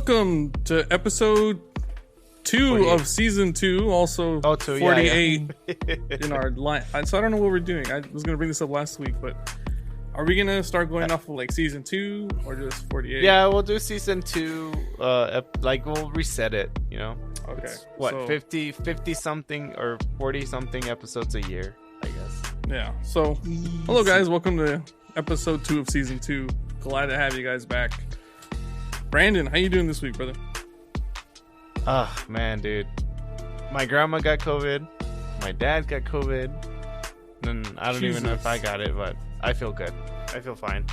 welcome to episode 2 48. of season 2, also 48 yeah. in our line. So I don't know what we're doing. I was gonna bring this up last week, but are we gonna start going off of like season 2 or just 48? Yeah, we'll do season 2. We'll reset it. You know. Okay. It's, what, so, 50 something or 40 something episodes a year, I guess. Yeah. So, hello guys, welcome to episode 2 of season 2. Glad to have you guys back. Brandon, how you doing this week, brother? Man, dude. My grandma got COVID. My dad got COVID. And I don't even know if I got it, but I feel good. I feel fine.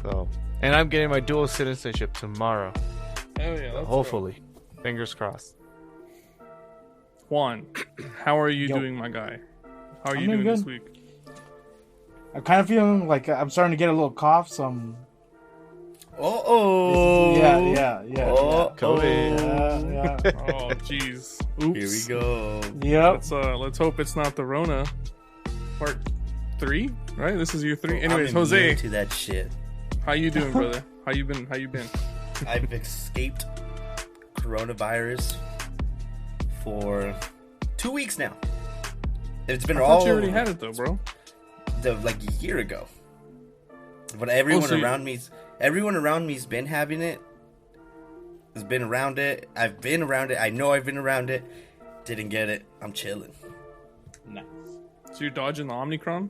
So, and I'm getting my dual citizenship tomorrow. Oh yeah, that's Hopefully. Fingers crossed. Juan, how are you Yo. doing, my guy? How are I'm you doing doing this good. week? I'm kind of feeling like I'm starting to get a little cough. So I'm. Oh, Yeah. COVID. Yeah. Oh, jeez. Oops. Here we go. Yep. Let's hope it's not the Rona. Part 3, right? This is year 3. Anyways, I'm Jose, immune to that shit. how you doing, brother? How you been? I've escaped coronavirus for 2 weeks now. It's been I all thought you already had it though, bro. like a year ago. But everyone so you- around me's been having it. Has been around it. I've been around it. I know I've been around it. Didn't get it. I'm chilling. Nice. So you're dodging the Omicron?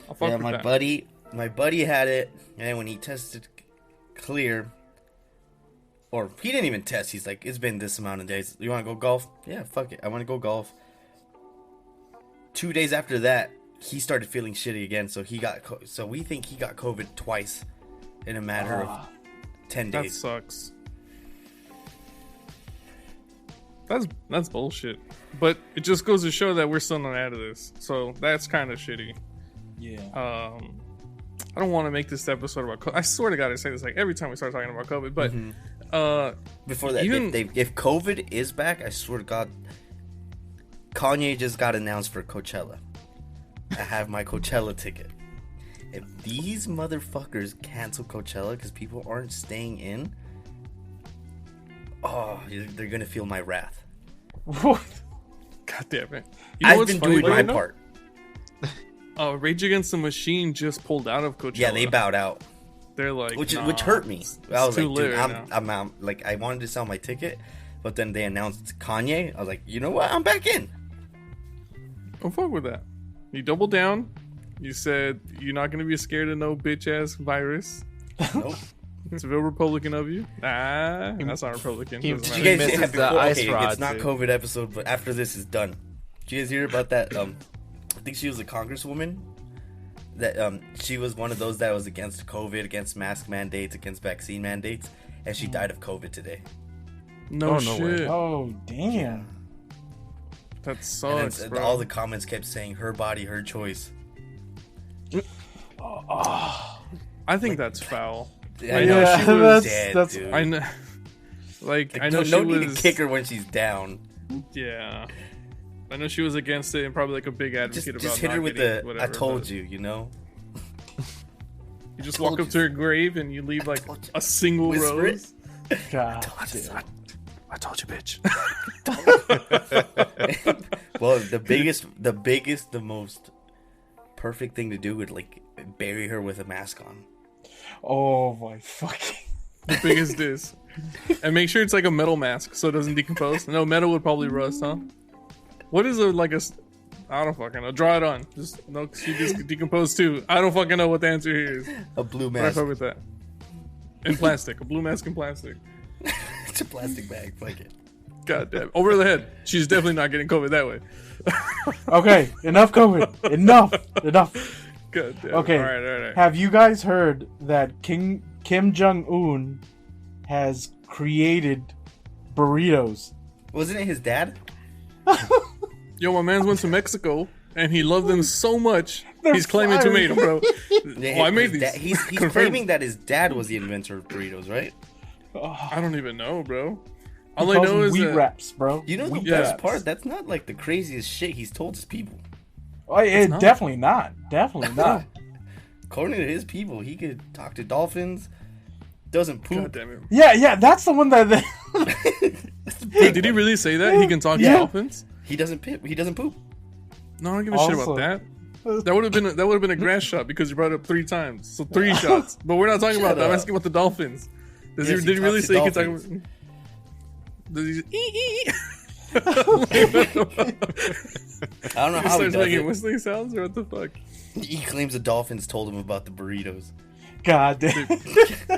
I'll fuck Yeah, with my that. buddy had it, and when he tested clear, or he didn't even test, he's like, it's been this amount of days. You want to go golf? Yeah, fuck it. I want to go golf. 2 days after that, he started feeling shitty again, so so we think he got COVID twice in a matter of 10 That days. sucks. That's bullshit. But it just goes to show that we're still not out of this. So that's kind of shitty. Yeah. I don't want to make this episode about COVID. I swear to God, I say this like every time we start talking about COVID. But Before that, even- if COVID is back, I swear to God, Kanye just got announced for Coachella. I have my Coachella ticket. If these motherfuckers cancel Coachella because people aren't staying in, they're gonna feel my wrath. What? God damn it. You know I've what's been funny, doing my though? part. Rage Against the Machine just pulled out of Coachella. Yeah, they bowed out, They're like, which nah, hurt me. it's I was too like, dude, lit right now. I'm like, I wanted to sell my ticket, but then they announced Kanye. I was like, you know what? I'm back in. Don't fuck with that. You doubled down. You said you're not gonna be scared of no bitch ass virus. Nope. It's real Republican of you. Nah, that's not Republican. He- Doesn't Did matter. you guys misses before, the ice okay, rod, it's not dude. COVID episode, but after this is done. Did you guys hear about that? I think she was a congresswoman. That she was one of those that was against COVID, against mask mandates, against vaccine mandates, and she died of COVID today. No Oh, no way. shit. Oh damn. That And sucks, then bro. all the comments kept saying her body, her choice. I think that's foul. I know Yeah, she was that's dude. I know. Like I know no, she no need was. to kick her when she's down. Yeah. I know she was against it and probably like a big advocate about Just hit her not with getting the whatever, "I told but you," you know. You just told walk up you. to her grave and you leave like told you. a single Whisper rose. God. I told you, bitch. Well, the most perfect thing to do would like bury her with a mask on. Oh my fucking. The biggest diss. And make sure it's like a metal mask so it doesn't decompose. No, metal would probably rust, huh? What is I don't fucking know. Draw it on. Just no, she just decomposed too. I don't fucking know what the answer here is. A blue But I mask. fuck with that. In plastic. A blue mask in plastic. It's a plastic bag. Fuck it. God damn. Over the head. She's definitely not getting COVID that way. Okay, enough COVID. Enough. God damn. Okay. All right. Have you guys heard that Kim Jong Un has created burritos? Wasn't it his dad? Yo, my man's went to Mexico and he loved them so much. They're He's claiming to fire. made them, bro. Yeah, Oh, I made his these. He's Confirmed. claiming that his dad was the inventor of burritos, right? I don't even know, bro. He All I calls know them is wheat that wraps, bro. You know the Wheat Yeah. best wraps. part? That's not like the craziest shit he's told his people. Oh, it, not. definitely not. Definitely not. According to his people, he could talk to dolphins, doesn't God poop. damn it. Yeah, that's the one that. Wait, did he really say that? He can talk to Yeah. dolphins? He doesn't poop. He doesn't poop. No, I don't give a shit about Also- that. That would have been a grass shot because you brought it up 3 times. So 3 shots. But we're not talking about Shut that. I'm up. asking about the dolphins. Yes, Did he really talks say to he can talk dolphins. about... Does he just... I don't know He how he starts does making it. whistling sounds or what the fuck? He claims the dolphins told him about the burritos. God damn.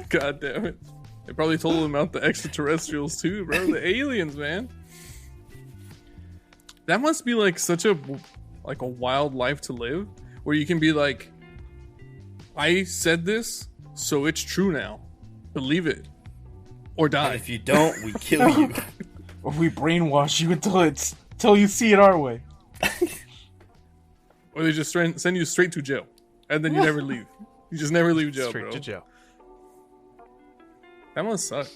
God damn it. They probably told him about the extraterrestrials too, bro. The aliens, man. That must be like such a wild life to live where you can be like, I said this, so it's true now. Believe it. Or And die. if you don't, we kill you. Or we brainwash you until you see it our way. Or they just send you straight to jail. And then you never leave. You just never leave jail, Straight bro. to jail. That must suck.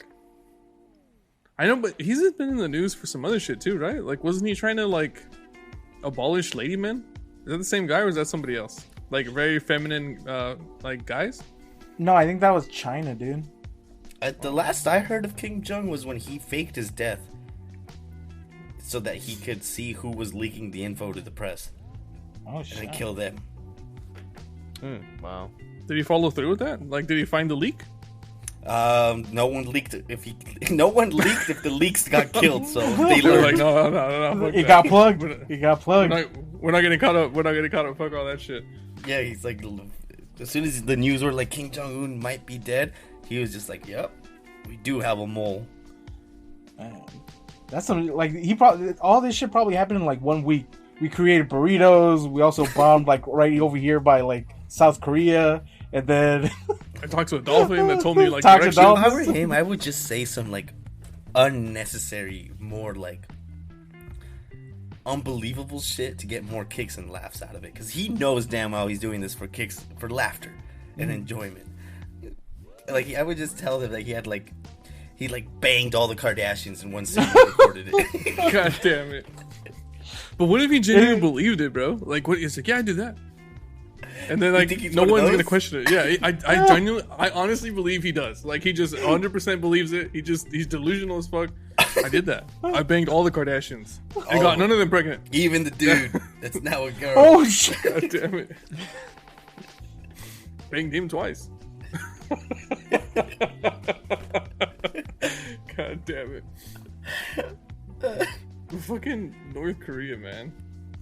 I know, but he's been in the news for some other shit too, right? Like, wasn't he trying to like abolish lady men? Is that the same guy or is that somebody else? Like very feminine, like guys? No, I think that was China, dude. The last I heard of King Jong was when he faked his death so that he could see who was leaking the info to the press Oh and shit. then kill them. Wow. Did he follow through with that? Like, did he find the leak? No one leaked it. No one leaked if the leaks got killed. So they They were like, learned. no. Fuck He that. got plugged. We're He got plugged. not getting caught up. We're not getting caught up. Fuck all that shit. Yeah, he's like, as soon as the news were like King Jong Un might be dead, he was just like, "Yep, we do have a mole." Man, that's some like he probably all this shit probably happened in like 1 week. We created burritos. We also bombed like right over here by like South Korea, and then I talked to a dolphin that told me like Talked to directions. dolphins. If I were him, I would just say some like unnecessary, more like unbelievable shit to get more kicks and laughs out of it. Because he knows damn well he's doing this for kicks, for laughter and enjoyment. Like I would just tell him like he banged all the Kardashians in one scene and recorded it. God damn it. But what if he genuinely believed it, bro? Like, what? He's like, yeah, I do that. And then, like, think he's no one of one's those? gonna question it. Yeah, I honestly believe he does. Like, he just 100% believes it. He's delusional as fuck. I did that. I banged all the Kardashians. I got none of them pregnant. Even the dude that's now a girl. oh shit. God damn it. Banged him twice. God damn it. Fucking North Korea, man.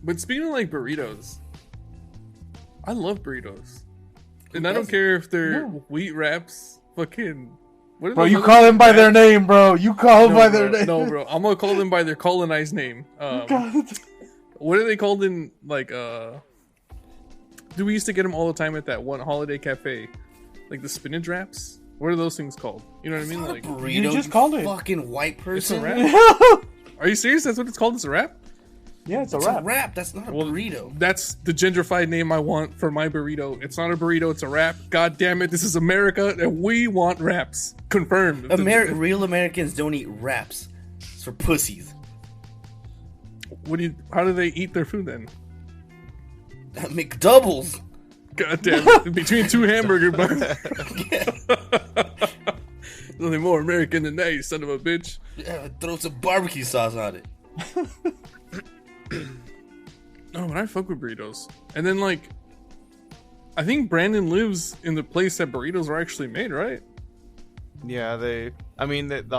But speaking of like burritos, I love burritos. And I don't doesn't? care if they're No. wheat wraps, fucking. What are Bro, those you other call them by their wraps? name, bro. You call them by No, their bro. name. No, bro. I'm gonna call them by their colonized name. God. What are they called in like Dude, we used to get them all the time at that one holiday cafe, like the spinach wraps. What are those things called? You know what I mean? Like, Burrito, You just called it. fucking white it's a person. wrap. Are you serious? That's what it's called? It's a wrap? Yeah, it's a It's a wrap. wrap. That's not a Well, burrito. That's the gentrified name I want for my burrito. It's not a burrito, it's a wrap. God damn it, this is America and we want wraps. Confirmed. Real Americans don't eat wraps. It's for pussies. How do they eat their food then? McDoubles. God damn it. Between 2 hamburger buns. Nothing more American than that, you son of a bitch. Yeah, throw some barbecue sauce on it. No, but I fuck with burritos. And then like I think Brandon lives in the place that burritos are actually made, right? Yeah, a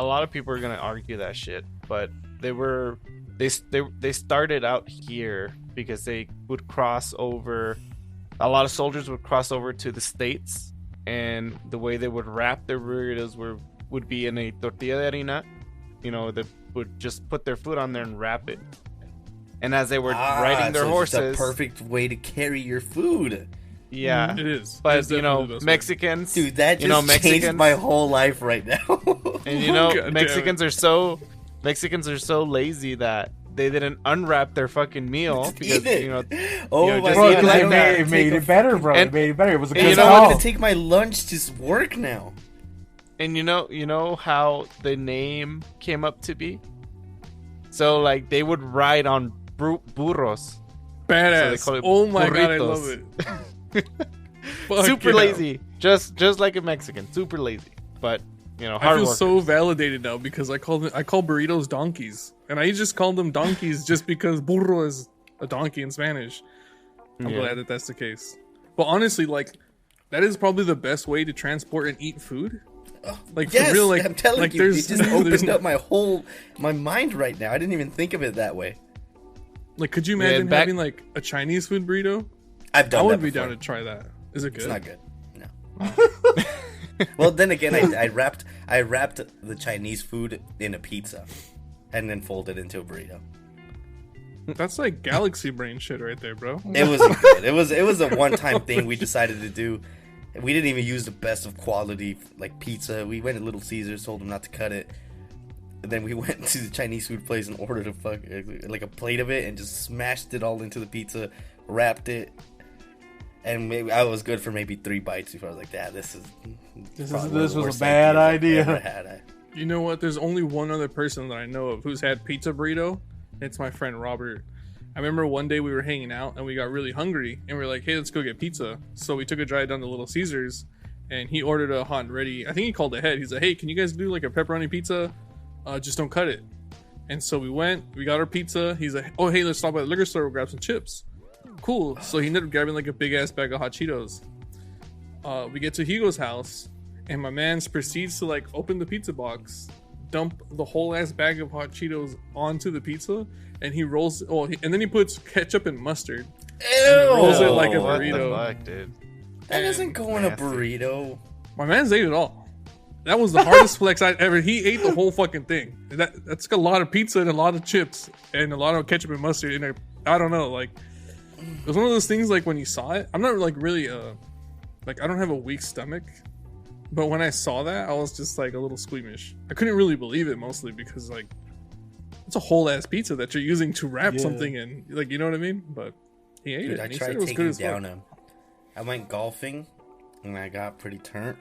lot of people are gonna argue that shit, but they started out here because they would cross over. A lot of soldiers would cross over to the States, and the way they would wrap their burritos would be in a tortilla de harina. You know, they would just put their food on there and wrap it. And as they were riding their so horses, it's a perfect way to carry your food. yeah, It is. It but is you know, definitely the best way. Mexicans, Dude, that you know, just changed my whole life right now. And you know, God damn Mexicans are so lazy that they didn't unwrap their fucking meal because Eat it. you know. Oh you know, my just Bro, eat god, because like it that. made it better, bro. And- It made it better. It was a and good you So know I'm call. gonna take my lunch to work now. And you know how the name came up to be? So like they would ride on burros. Badass. call it Oh my god, I burritos. love it. Fuck Super yeah. lazy. Just like a Mexican. Super lazy. but I hard feel work. so validated now because I call burritos donkeys, and I just called them donkeys just because burro is a donkey in Spanish. I'm glad that that's the case. But honestly, like, that is probably the best way to transport and eat food. Like, Yes, for real, like, I'm telling like you, it there's just opened up my mind right now. I didn't even think of it that way. Like, could you imagine back- having like a Chinese food burrito? I've done I that would be before. down to try that. Is it good? It's not good. No. Well, then again, I wrapped the Chinese food in a pizza, and then folded into a burrito. That's like galaxy brain shit right there, bro. It wasn't good. It was a one-time thing we decided to do. We didn't even use the best of quality like pizza. We went to Little Caesars, told them not to cut it. And then we went to the Chinese food place and ordered a plate of it and just smashed it all into the pizza, wrapped it, and maybe I was good for maybe 3 bites before I was like, "Yeah, this was a bad idea." I've ever had. You know what? There's only one other person that I know of who's had pizza burrito. It's my friend Robert. I remember one day we were hanging out and we got really hungry and we were like, hey, let's go get pizza. So we took a drive down to Little Caesars and he ordered a hot and ready. I think he called ahead. He's like, hey, can you guys do like a pepperoni pizza? Just don't cut it. And so we went, we got our pizza. He's like, oh, hey, let's stop by the liquor store. We'll grab some chips. Cool. So he ended up grabbing like a big ass bag of hot Cheetos. We get to Hugo's house and my man proceeds to like open the pizza box, dump the whole ass bag of hot Cheetos onto the pizza, and he rolls. And then he puts ketchup and mustard. Ew! Rolls it like a What burrito. the fuck, dude? That doesn't go in a Nasty. burrito. My man's ate it all. That was the hardest flex I ever. He ate the whole fucking thing. That's got a lot of pizza and a lot of chips and a lot of ketchup and mustard in there. I don't know, like it was one of those things. Like when you saw it, I'm not like really like I don't have a weak stomach. But when I saw that, I was just like a little squeamish. I couldn't really believe it, mostly because like it's a whole ass pizza that you're using to wrap something in, like, you know what I mean? But he ate Dude, it. I And he said tried it was good taking as fuck. down him. I went golfing and I got pretty turnt.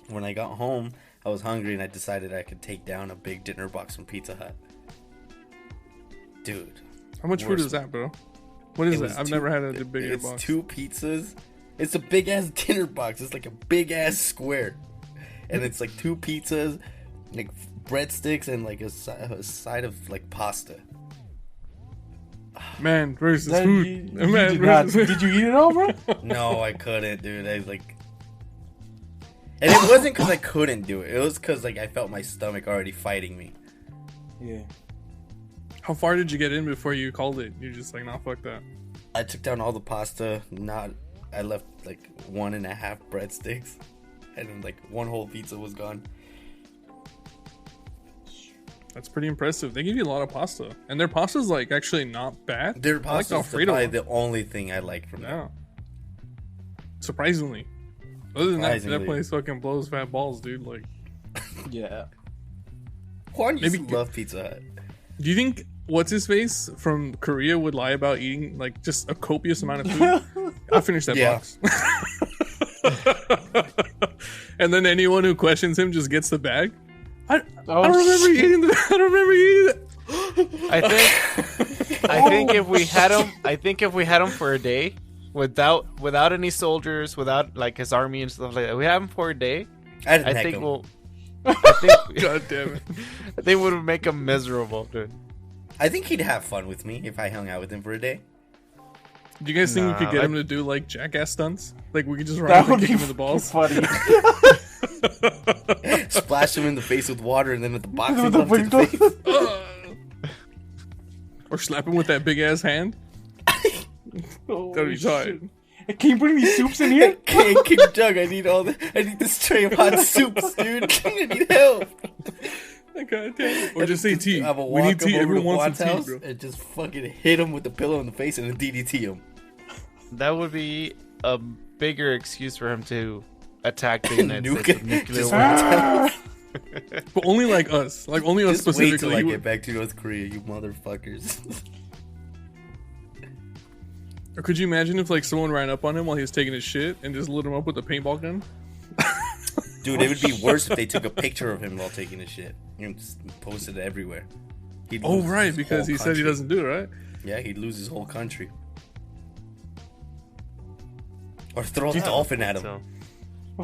When I got home, I was hungry and I decided I could take down a big dinner box from Pizza Hut. Dude, How much food Worst is that, bro? What is it that? was I've two- never had a bigger it's box. 2 pizzas. It's a big ass dinner box. It's like a big ass square, and it's like 2 pizzas, like breadsticks, and like a side of like pasta. Man versus That- food. you Man did, not, versus did you eat it all, bro? No, I couldn't, dude. I like, and it wasn't because I couldn't do it. It was because like I felt my stomach already fighting me. Yeah. How far did you get in before you called it? You're just like, nah, fuck that. I took down all the pasta. I left like 1.5 breadsticks, and then like 1 whole pizza was gone. That's pretty impressive. They give you a lot of pasta, and their pasta's like actually not bad. Their I like pasta the is Alfredo probably one. the only thing I like from them. Yeah. Surprisingly. Other than that Surprisingly. place fucking blows fat balls, dude. Like, Yeah. Juan used Maybe- to love Pizza Hut. do you think what's his face from Korea would lie about eating like just a copious amount of food? I'll finish that Yeah. box. And then anyone who questions him just gets the bag. I don't remember shit. eating the. I don't remember eating it. I think if we had him for a day, without any soldiers, without like his army and stuff like that, we have him for a day. I didn't I heck think him. we'll. I think God damn it. they would make him miserable, dude. I think he'd have fun with me if I hung out with him for a day. Do you guys think we could Nah, get like- him to do like jackass stunts? Like we could just run That and would kick be him in the balls? funny. Splash him in the face with water and then with the boxing With the glove to the big face. Or slap him with that big ass hand? That'd be tight. Can you bring me soups in here? King Jug, I need this tray of hot soups, dude. I need help. God damn it. Or just say tea. I will We walk need tea. him over to Everyone Juan's wants some tea, house bro. and just fucking hit him with the pillow in the face and then DDT him. That would be a bigger excuse for him to attack the United Nuke States it. with nuclear Just weapons. But only like us. Like only us Just wait specifically. till I He get would- back to North Korea, you motherfuckers. Or could you imagine if like someone ran up on him while he was taking his shit and just lit him up with a paintball gun? Dude, it would be worse if they took a picture of him while taking his shit and just posted it everywhere. He'd Oh lose right, his because whole he said he country. doesn't do it, right? Yeah, he'd lose his whole country. Or throw a dolphin at him. So,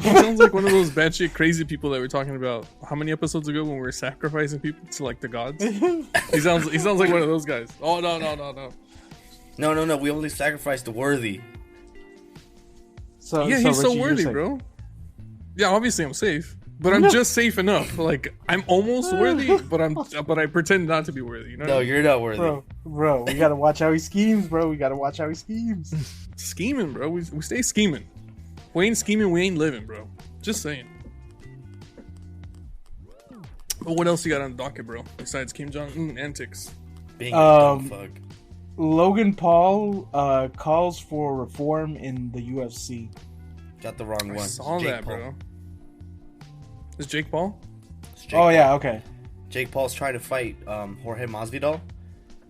He sounds like one of those batshit crazy people that we were talking about how many episodes ago when we were sacrificing people to like the gods. He sounds like one of those guys. Oh no. No. We only sacrifice the worthy. Yeah, he's so worthy, bro. Yeah, obviously I'm safe, but I'm just safe enough. Like I'm almost worthy, but I pretend not to be worthy. You know? No, you're not worthy, bro. We gotta watch how he schemes, bro. Scheming, bro. We stay scheming. We ain't scheming, we ain't living, bro. Just saying. But what else you got on the docket, bro? Besides Kim Jong-un antics. Being a dumb fuck. Logan Paul calls for reform in the UFC. Got the wrong one. I saw that, bro. Is Jake Paul? Yeah, okay. Jake Paul's trying to fight Jorge Masvidal,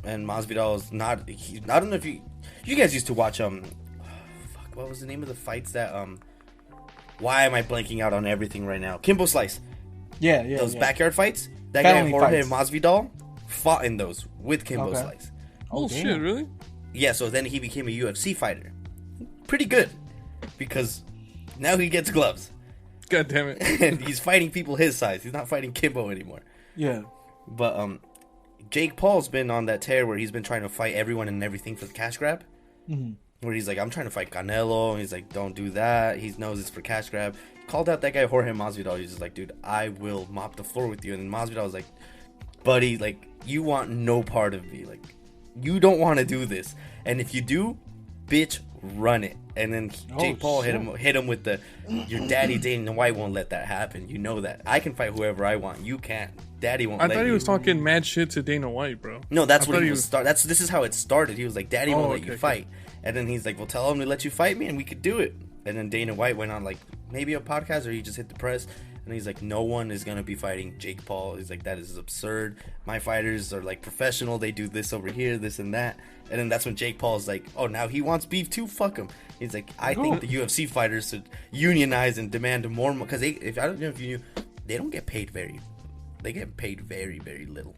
and Masvidal is not. I don't know if you guys used to watch what was the name of the fights that why am I blanking out on everything right now? Kimbo Slice. Yeah. Those backyard fights. That Family guy Jorge fights. Masvidal fought in those with Kimbo Slice. Oh shit, really? Yeah, so then he became a UFC fighter. Pretty good. Because now he gets gloves. God damn it. And he's fighting people his size. He's not fighting Kimbo anymore. Yeah. But Jake Paul's been on that tear where he's been trying to fight everyone and everything for the cash grab. Mm-hmm. Where he's like, I'm trying to fight Canelo. And he's like, don't do that. He knows it's for cash grab. Called out that guy Jorge Masvidal. He's just like, dude, I will mop the floor with you. And Masvidal was like, buddy, like, you want no part of me. Like, you don't want to do this. And if you do, bitch, run it. And then Jake Paul hit him with the, your daddy Dana White won't let that happen. You know that. I can fight whoever I want. You can't. Daddy won't let you. I thought he was talking mad shit to Dana White, bro. No, that's what he was start. This is how it started. He was like, Daddy won't let you fight. Okay. And then he's like, well, tell him to let you fight me and we could do it. And then Dana White went on like maybe a podcast or he just hit the press. And he's like, no one is going to be fighting Jake Paul. He's like, that is absurd. My fighters are like professional. They do this over here, this and that. And then that's when Jake Paul's like, oh, now he wants beef too? Fuck him. He's like, I think the UFC fighters should unionize and demand more. Because if I don't know if you knew, they don't get paid they get paid very, very little.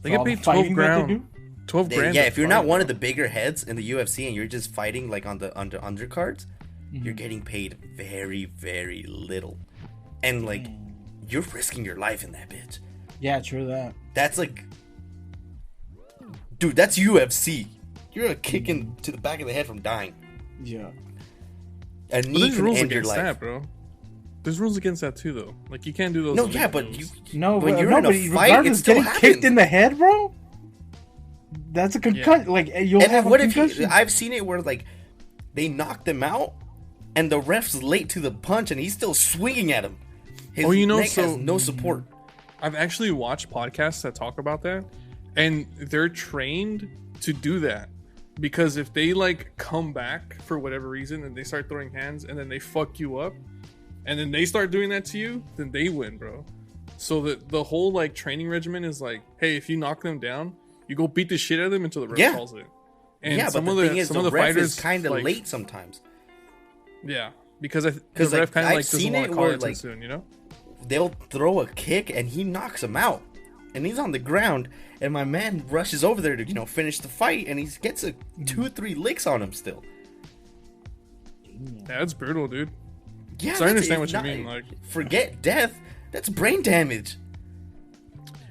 They get paid 12 grand. 12 grand. Yeah, if you're not one of the bigger heads in the UFC and you're just fighting like on the undercards, you're getting paid very, very little. And like, you're risking your life in that bitch. Yeah, true that. That's like, dude, that's UFC. You're a kick to the back of the head from dying. Yeah. A knee can end your life, that, bro. There's rules against that too, though. Like you can't do those. No, yeah, but when you're in a fight, it's still getting kicked in the head, bro. That's a concussion. Yeah. Like you'll have a concussion. I've seen it where like they knock them out, and the ref's late to the punch, and he's still swinging at him. His neck has no support. I've actually watched podcasts that talk about that, and they're trained to do that because if they like come back for whatever reason and they start throwing hands and then they fuck you up, and then they start doing that to you, then they win, bro. So the whole like training regimen is like, hey, if you knock them down, you go beat the shit out of them until the ref calls it. And but the thing is, the ref is kind of late sometimes. Yeah, because the ref kind of like doesn't want to call it too soon, you know? They'll throw a kick and he knocks him out, and he's on the ground, and my man rushes over there to finish the fight, and he gets 2-3 licks on him still. Yeah, that's brutal, dude. Yeah, so I understand what you mean. Like, forget death. That's brain damage.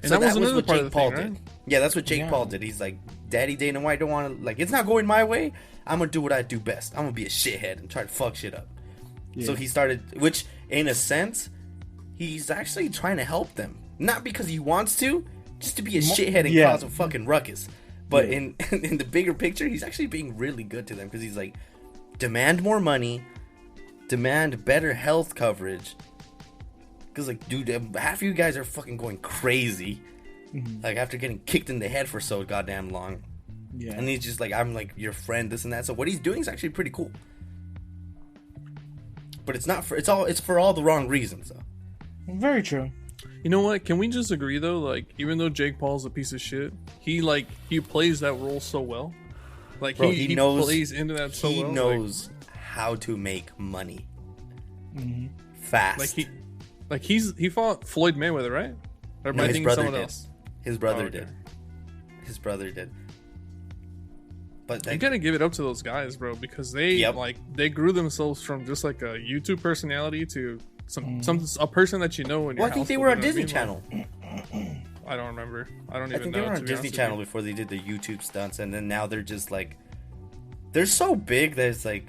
And so that was what Jake Paul did. Right? Yeah, that's what Jake Paul did. He's like, Daddy Dana White don't want to, like, it's not going my way. I'm going to do what I do best. I'm going to be a shithead and try to fuck shit up. Yeah. So he started, which in a sense, he's actually trying to help them. Not because he wants to, just to be a shithead and cause a fucking ruckus. But in the bigger picture, he's actually being really good to them because he's like, demand more money, demand better health coverage. Because, like, dude, half of you guys are fucking going crazy. Mm-hmm. Like, after getting kicked in the head for so goddamn long. Yeah. And he's just like, I'm like your friend, this and that. So what he's doing is actually pretty cool. But it's not for, it's for all the wrong reasons, though. Very true. You know what? Can we just agree, though? Like, even though Jake Paul's a piece of shit, he plays that role so well. Like, bro, he knows, plays into that so well. He knows how to make money. Mm-hmm. Fast. He fought Floyd Mayweather, right? Or no, his brother did. His brother did. His brother did. But You gotta give it up to those guys, bro, because they Yep. they grew themselves from just like a YouTube personality to a person that you know in your well, I think they household, were on you know Disney what I mean? Channel. I don't remember. I don't I even think know. they were to on be honest Disney with Channel you. before they did the YouTube stunts, and then now they're just like, they're so big that it's like,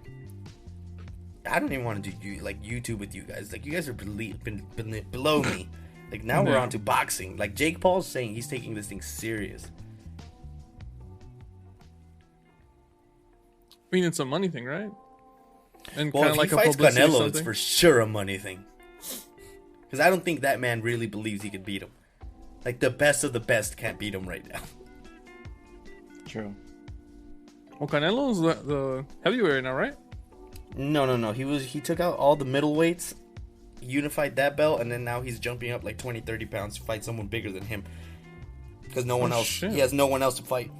I don't even want to do YouTube with you guys. Like, you guys are below me. Like, now we're Yeah. on to boxing. Like, Jake Paul's saying he's taking this thing serious. I mean, it's a money thing, right? And Well, kind if of like he a fights publicity Canelo, it's something. for sure a money thing. Because I don't think that man really believes he could beat him. Like, the best of the best can't beat him right now. True. Well, Canelo's the heavyweight now, right? No. He took out all the middleweights, unified that belt, and then now he's jumping up like 20, 30 pounds to fight someone bigger than him. Because no one else, shit. he has no one else to fight.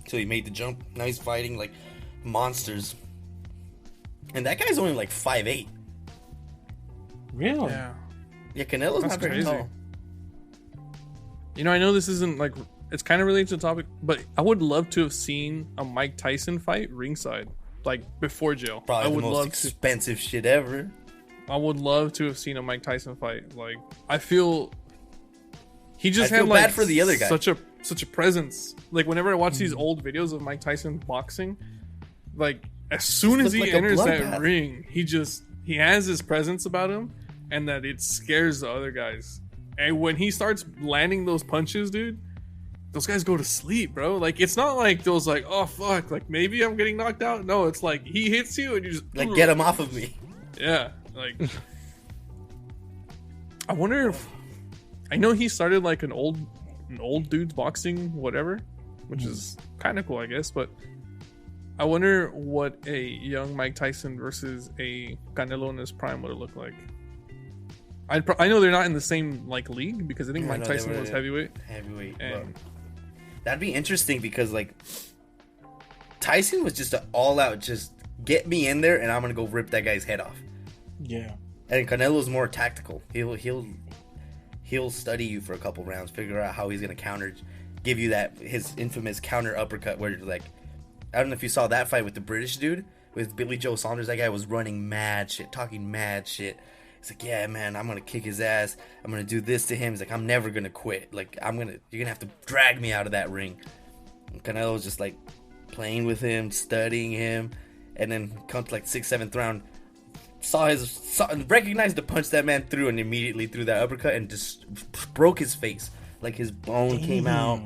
So he made the jump. Now he's fighting like monsters. And that guy's only like 5'8". Really? Yeah. Yeah, Canelo's That's not very crazy. tall. You know, I know this isn't like it's kind of related to the topic, but I would love to have seen a Mike Tyson fight ringside, like before jail. Probably I the would most love expensive shit ever. I would love to have seen a Mike Tyson fight. Like, I feel he just I had feel like bad for the other guy. such a presence. Like, whenever I watch these old videos of Mike Tyson boxing, like as soon as looked he like a enters that bloodbath. ring, he has this presence about him, and that it scares the other guys. And when he starts landing those punches, dude, those guys go to sleep, bro. Like, it's not like those like, oh fuck, like maybe I'm getting knocked out. No, it's like he hits you and you just Like, get him off of me. yeah, like I wonder if I know he started like an old dude's boxing whatever, which is kind of cool, I guess, but I wonder what a young Mike Tyson versus a Canelo in his prime would have looked like. I know they're not in the same like league because I think Yeah, Mike no, they Tyson were- was heavyweight. Heavyweight. And but that'd be interesting because like Tyson was just an all out, just get me in there and I'm gonna go rip that guy's head off. Yeah. And Canelo's more tactical. He'll study you for a couple rounds, figure out how he's gonna counter, give you that his infamous counter uppercut where you're like, I don't know if you saw that fight with the British dude with Billy Joe Saunders. That guy was running mad shit, talking mad shit. He's like, yeah, man, I'm gonna kick his ass. I'm gonna do this to him. He's like, I'm never gonna quit. Like, you're gonna have to drag me out of that ring. And Canelo's just like playing with him, studying him, and then come to like 6th, 7th round, recognized the punch that man threw and immediately threw that uppercut and just broke his face. Like his bone came out,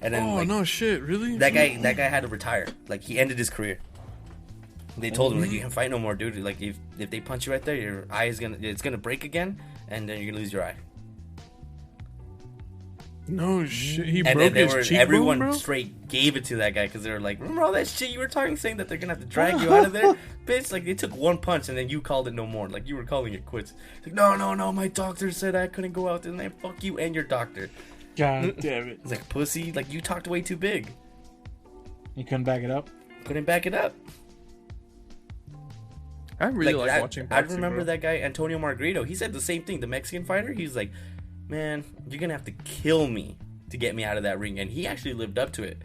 and then oh like, no shit, really? that guy had to retire. Like he ended his career. They told him like you can't fight no more, dude. Like if they punch you right there, your eye is gonna break again, and then you're gonna lose your eye. No shit, he And broke then his cheekbone, everyone bro? straight gave it to that guy because they were like, remember all that shit you were talking, saying that they're gonna have to drag you out of there, bitch. Like they took one punch and then you called it no more. Like you were calling it quits. Like no, my doctor said I couldn't go out there. And fuck you and your doctor. God damn it. It's like pussy. Like you talked way too big. You couldn't back it up? Couldn't back it up. I really like watching I boxing, remember bro. that guy Antonio Margarito. He said the same thing. The Mexican fighter. He's like, man, you're gonna have to kill me to get me out of that ring, and he actually lived up to it.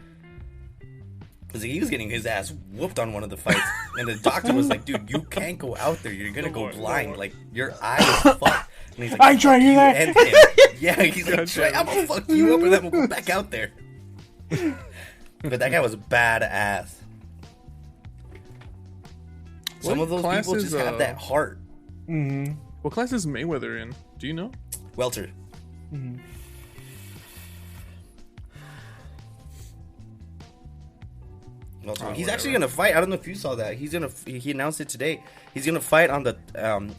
Because he was getting his ass whooped on one of the fights, and the doctor was like, dude, you can't go out there. You're gonna go blind. Like your eye is fucked. And he's like, I ain't trying to hear that. and him. Yeah, he's like, I'm gonna fuck you up, and then we'll go back out there. But that guy was badass. Some What of those class people is, just have that heart. Mm-hmm. What class is Mayweather in? Do you know? Welter. Mm-hmm. Welter. Oh, He's whatever. actually gonna fight. I don't know if you saw that. He announced it today. He's gonna fight on the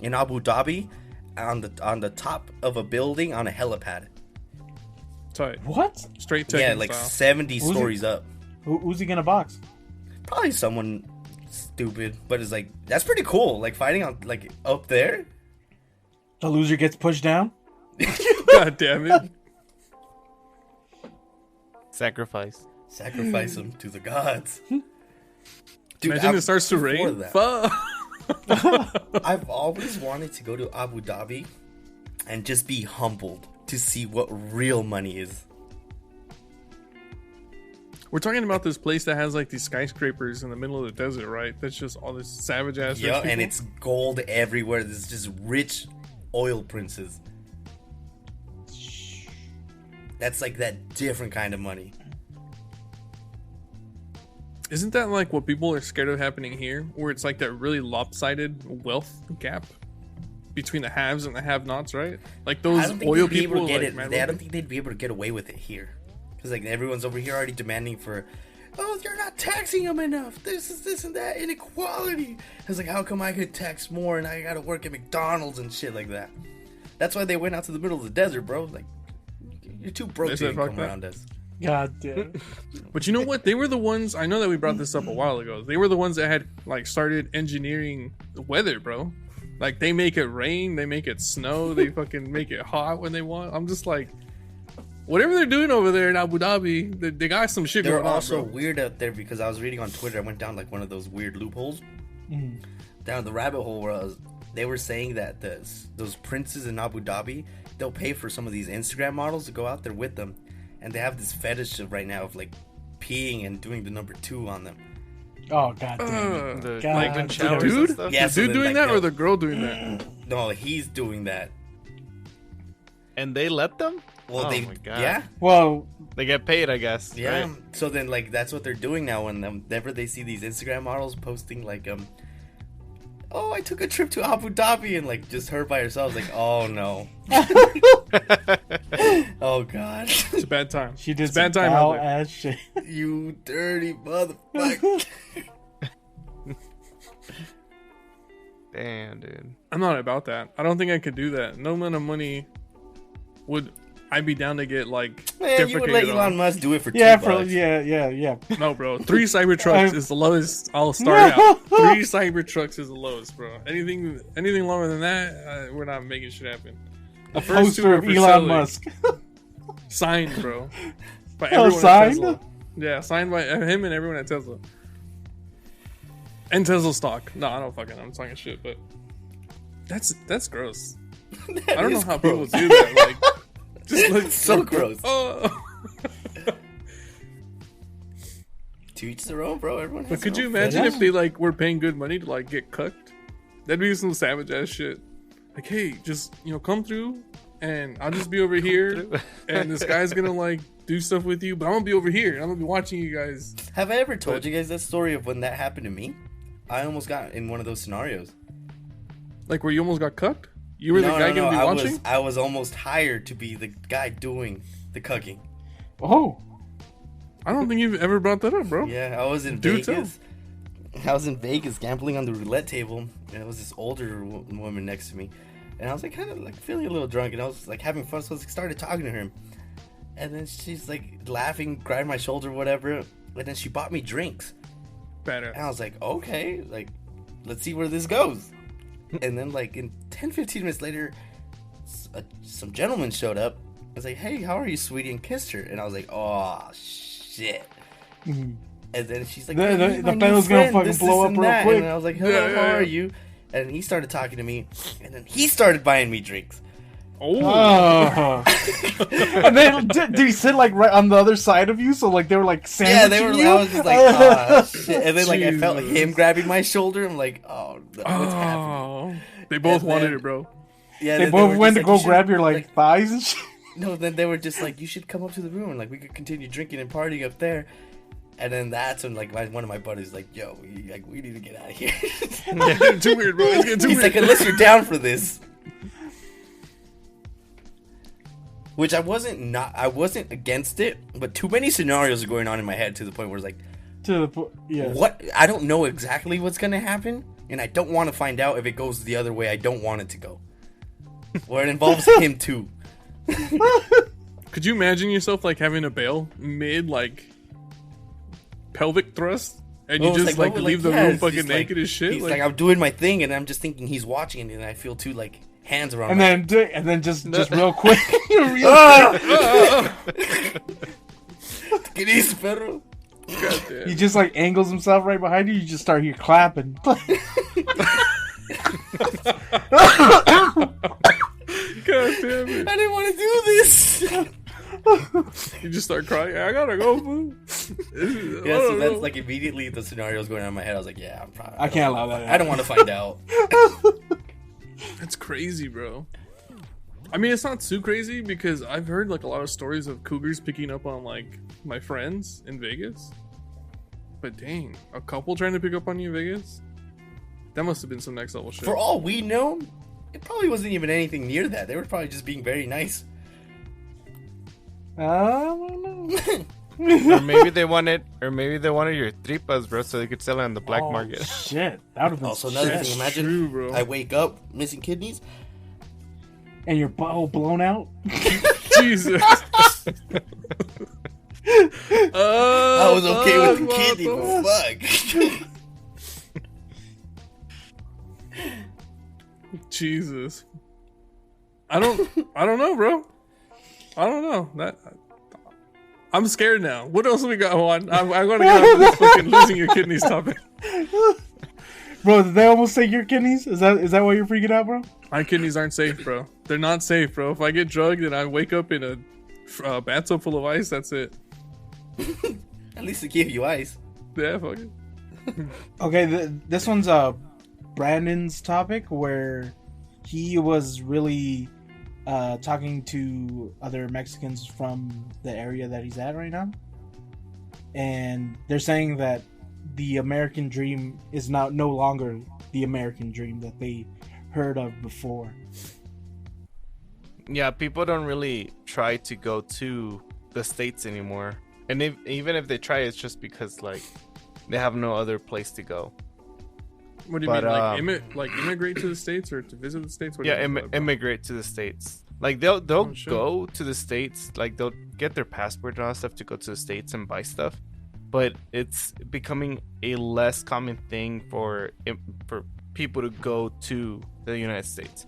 in Abu Dhabi on the top of a building on a helipad. Tight. What? Straight Tekken Yeah, like style. 70 Who's it? stories up. Who's he gonna box? Probably someone stupid, but it's like that's pretty cool. Like fighting on like up there. The loser gets pushed down? God damn it. Sacrifice. Sacrifice him to the gods. Dude, Imagine it starts to before rain. that, Fuck. I've always wanted to go to Abu Dhabi and just be humbled to see what real money is. We're talking about this place that has like these skyscrapers in the middle of the desert, right? That's just all this savage ass. Yeah, rich and people. it's gold everywhere. There's just rich oil princes. That's like that different kind of money. Isn't that like what people are scared of happening here, where it's like that really lopsided wealth gap between the haves and the have-nots, right? Like I those don't think oil they'd be able people. to get Like, it. mad I don't wealthy. think they'd be able to get away with it here, because like everyone's over here already demanding for, oh, you're not taxing them enough. This and that inequality. It's like, how come I could tax more and I gotta work at McDonald's and shit like that? That's why they went out to the middle of the desert, bro. Like, you're too broke They to said, even "Fuck come that." around us. God damn. But you know what? They were the ones. I know that we brought this up a while ago. They were the ones that had like started engineering the weather, bro. Like they make it rain, they make it snow, they fucking make it hot when they want. I'm just like, whatever they're doing over there in Abu Dhabi, they got some shit They're going on, also bro. weird out there because I was reading on Twitter. I went down like one of those weird loopholes. Down the rabbit hole where they were saying that those princes in Abu Dhabi, they'll pay for some of these Instagram models to go out there with them, and they have this fetish of right now of like peeing and doing the number 2 on them. Oh god damn. The God, golden dude. showers Dude? and stuff. Yeah, The so dude then, doing like, that or the girl doing that? No, he's doing that. And they let them? Well, Oh they my God. yeah. Well, They get paid, I guess. Yeah. Right? So then, like, that's what they're doing now. Whenever they see these Instagram models posting, like, oh, I took a trip to Abu Dhabi, and like just her by herself, like, oh no, oh god, It's a bad time. she did it's a bad some time foul out there. ass shit. you dirty motherfucker. Damn, dude. I'm not about that. I don't think I could do that. No amount of money would I'd be down to get like Man, you would let defecated Elon on. Musk do it for Yeah, $2. yeah. No, bro. 3 Cybertrucks is the lowest I'll start out. 3 Cybertrucks is the lowest, bro. Anything lower than that, we're not making shit happen. A first two poster are of for Elon selling. Musk. Signed, bro. By Oh, everyone at signed? Tesla. Yeah, signed by him and everyone at Tesla. And Tesla stock. No, I don't fucking. I'm talking shit, but that's gross. I don't know how people do that. Like, just like So gross. Oh. To each their own, bro. Everyone. Has But could their you own imagine fetish. if they like were paying good money to like get cucked? That'd be some savage ass shit. Like, hey, just come through, and I'll just be over here, and this guy's gonna like do stuff with you, but I'm gonna be over here. And I'm gonna be watching you guys. Have I ever told you guys that story of when that happened to me? I almost got in one of those scenarios. Like where you almost got cucked. You were the guy gonna be watching. I was almost hired to be the guy doing the cucking. Oh, I don't think you've ever brought that up, bro. Yeah, I was in Do Vegas. I was in Vegas gambling on the roulette table, and there was this older woman next to me, and I was like kind of like feeling a little drunk, and I was like having fun, so I started talking to her, and then she's like laughing, grabbing my shoulder, whatever, and then she bought me drinks, and Badass. I was like, okay, like let's see where this goes, and then like in 10-15 minutes later, some gentleman showed up. I was like, hey, how are you, sweetie, and kissed her, and I was like, oh shit. And then she's like, The- "Hey, the- meet the my new pedal's gonna friend, fucking this, blow this, up and real that." quick. And I was like, hello, Yeah. how are you? And he started talking to me, and then he started buying me drinks. Oh, oh. And then did he sit like right on the other side of you? So like they were like Yeah, sandwiching they were. you? I was just like, oh shit. And then like I felt Jesus. him grabbing my shoulder. I'm like, oh, what's happening? They both And wanted then- it, bro. Yeah, They then both were went to just go "You should-" grab your like thighs and shit. No, then they were just like, you should come up to the room and like we could continue drinking and partying up there. And then that's when like one of my buddies was like, yo, we need to get out of here. It's getting too weird, bro. It's getting too He's weird. like, unless you're down for this. Which I wasn't against it, but too many scenarios are going on in my head to the point where it's like, To the yeah. what? I don't know exactly what's gonna happen, and I don't want to find out if it goes the other way I don't want it to go. Or it involves him too. Could you imagine yourself like having a bail mid like pelvic thrust, and you Well, it's just what like would, leave the yeah, room it's fucking just, like, naked as shit? He's like, I'm doing my thing, and I'm just thinking he's watching it, and I feel too like hands around. And then just real quick, Get easy, perro. Goddamn. he just like angles himself right behind you. You just start here clapping. God damn it. I didn't want to do this. You just start crying. I gotta go, fool. Yeah, so that's like immediately the scenario's going on in my head. I was like, yeah, I'm probably. I can't allow that. I don't want to find out. That's crazy, bro. I mean, it's not too crazy because I've heard like a lot of stories of cougars picking up on like my friends in Vegas. But dang, a couple trying to pick up on you in Vegas? That must have been some next level shit. For all we know, it probably wasn't even anything near that. They were probably just being very nice. I don't know. Or maybe they wanted your tripas, bro, so they could sell it on the black market. Shit, that would have been. Also, another shit. thing, imagine true, bro. I wake up missing kidneys. And your butthole blown out. Jesus. I was okay with the kidney, but fuck. Jesus. I don't know, bro. I don't know. I'm scared now. What else we got on? I'm gonna get off this fucking losing your kidneys topic. Bro, did they almost take your kidneys? Is that why you're freaking out, bro? My kidneys aren't safe, bro. They're not safe, bro. If I get drugged and I wake up in a bathtub full of ice, that's it. At least they gave you ice. Yeah, fuck it. Okay, this one's Brandon's topic where he was really talking to other Mexicans from the area that he's at right now, and they're saying that the American dream is now no longer the American dream that they heard of before. Yeah, people don't really try to go to the States anymore. And even if they try, it's just because, like, they have no other place to go. What do you mean? Like, immigrate to the States or to visit the States? What do you mean by that, bro? Immigrate to the States. Like, they'll shit. go to the States. Like, they'll get their passport and all that stuff to go to the States and buy stuff. But it's becoming a less common thing for people to go to the United States.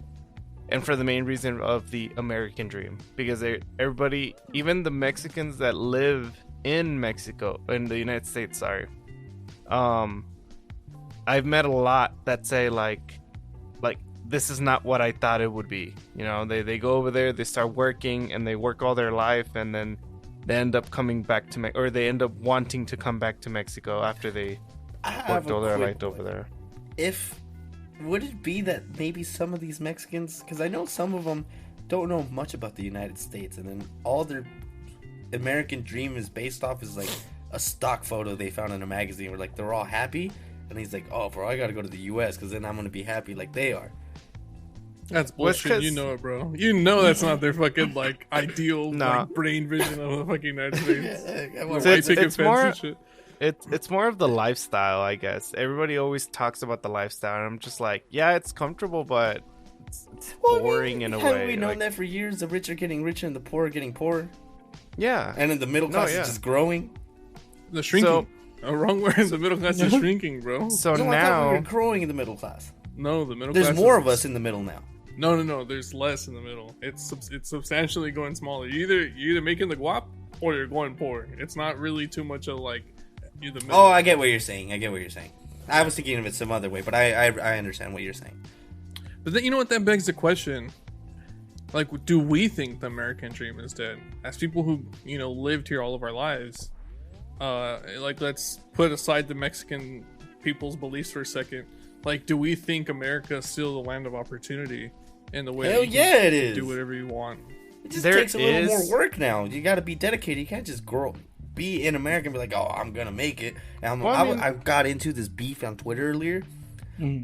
And for the main reason of the American dream. Because everybody, even the Mexicans that live in Mexico, in the United States, sorry. I've met a lot that say, like, this is not what I thought it would be. You know, they go over there, they start working, and they work all their life, and then they end up coming back to or they end up wanting to come back to Mexico after they worked all their life over there. Would it be that maybe some of these Mexicans, because I know some of them don't know much about the United States, and then all their American dream is based off is like a stock photo they found in a magazine where like they're all happy, and he's like, oh bro, I gotta go to the US because then I'm gonna be happy like they are. That's bullshit. You know it, bro. You know that's not their fucking like ideal like, brain vision of the fucking United States. It's more. It's more of the lifestyle, I guess. Everybody always talks about the lifestyle, and I'm just like, yeah, it's comfortable, but it's boring in a way. Haven't we known that for years? The rich are getting richer and the poor are getting poorer. Yeah, and then the middle class is just growing. The shrinking. Wrong word. The middle class is shrinking, bro. So no, now I thought we were growing in the middle class. No, the middle. There's class more of us in the middle now. No. There's less in the middle. It's substantially going smaller. You're either making the guap or you're going poor. It's not really too much of like. Oh, I get what you're saying. I was thinking of it some other way, but I understand what you're saying. But then, you know what? That begs the question. Like, do we think the American dream is dead? As people who, lived here all of our lives, like, let's put aside the Mexican people's beliefs for a second. Like, do we think America is still the land of opportunity in the way that you it is. Do whatever you want? It just takes a little more work now. You got to be dedicated. You can't just be in America and be like, oh, I'm gonna make it. And I got into this beef on Twitter earlier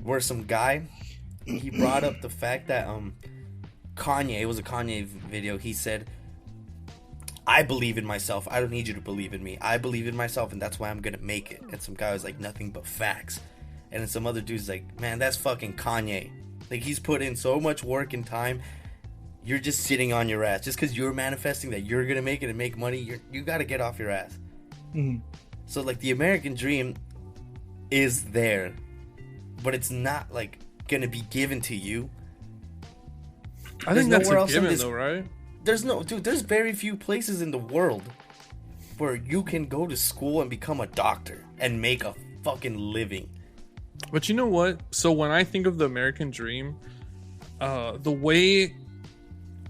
where some guy, he brought up the fact that Kanye, it was a Kanye video, he said, I believe in myself, I don't need you to believe in me, I believe in myself and that's why I'm gonna make it. And some guy was like, nothing but facts. And then some other dude's like, man, that's fucking Kanye. Like, he's put in so much work and time. You're just sitting on your ass. Just because you're manifesting that you're going to make it and make money, you got to get off your ass. Mm-hmm. So, like, the American dream is there. But it's not, like, going to be given to you. I think that's a given, though, right? There's very few places in the world where you can go to school and become a doctor and make a fucking living. But you know what? So, when I think of the American dream, the way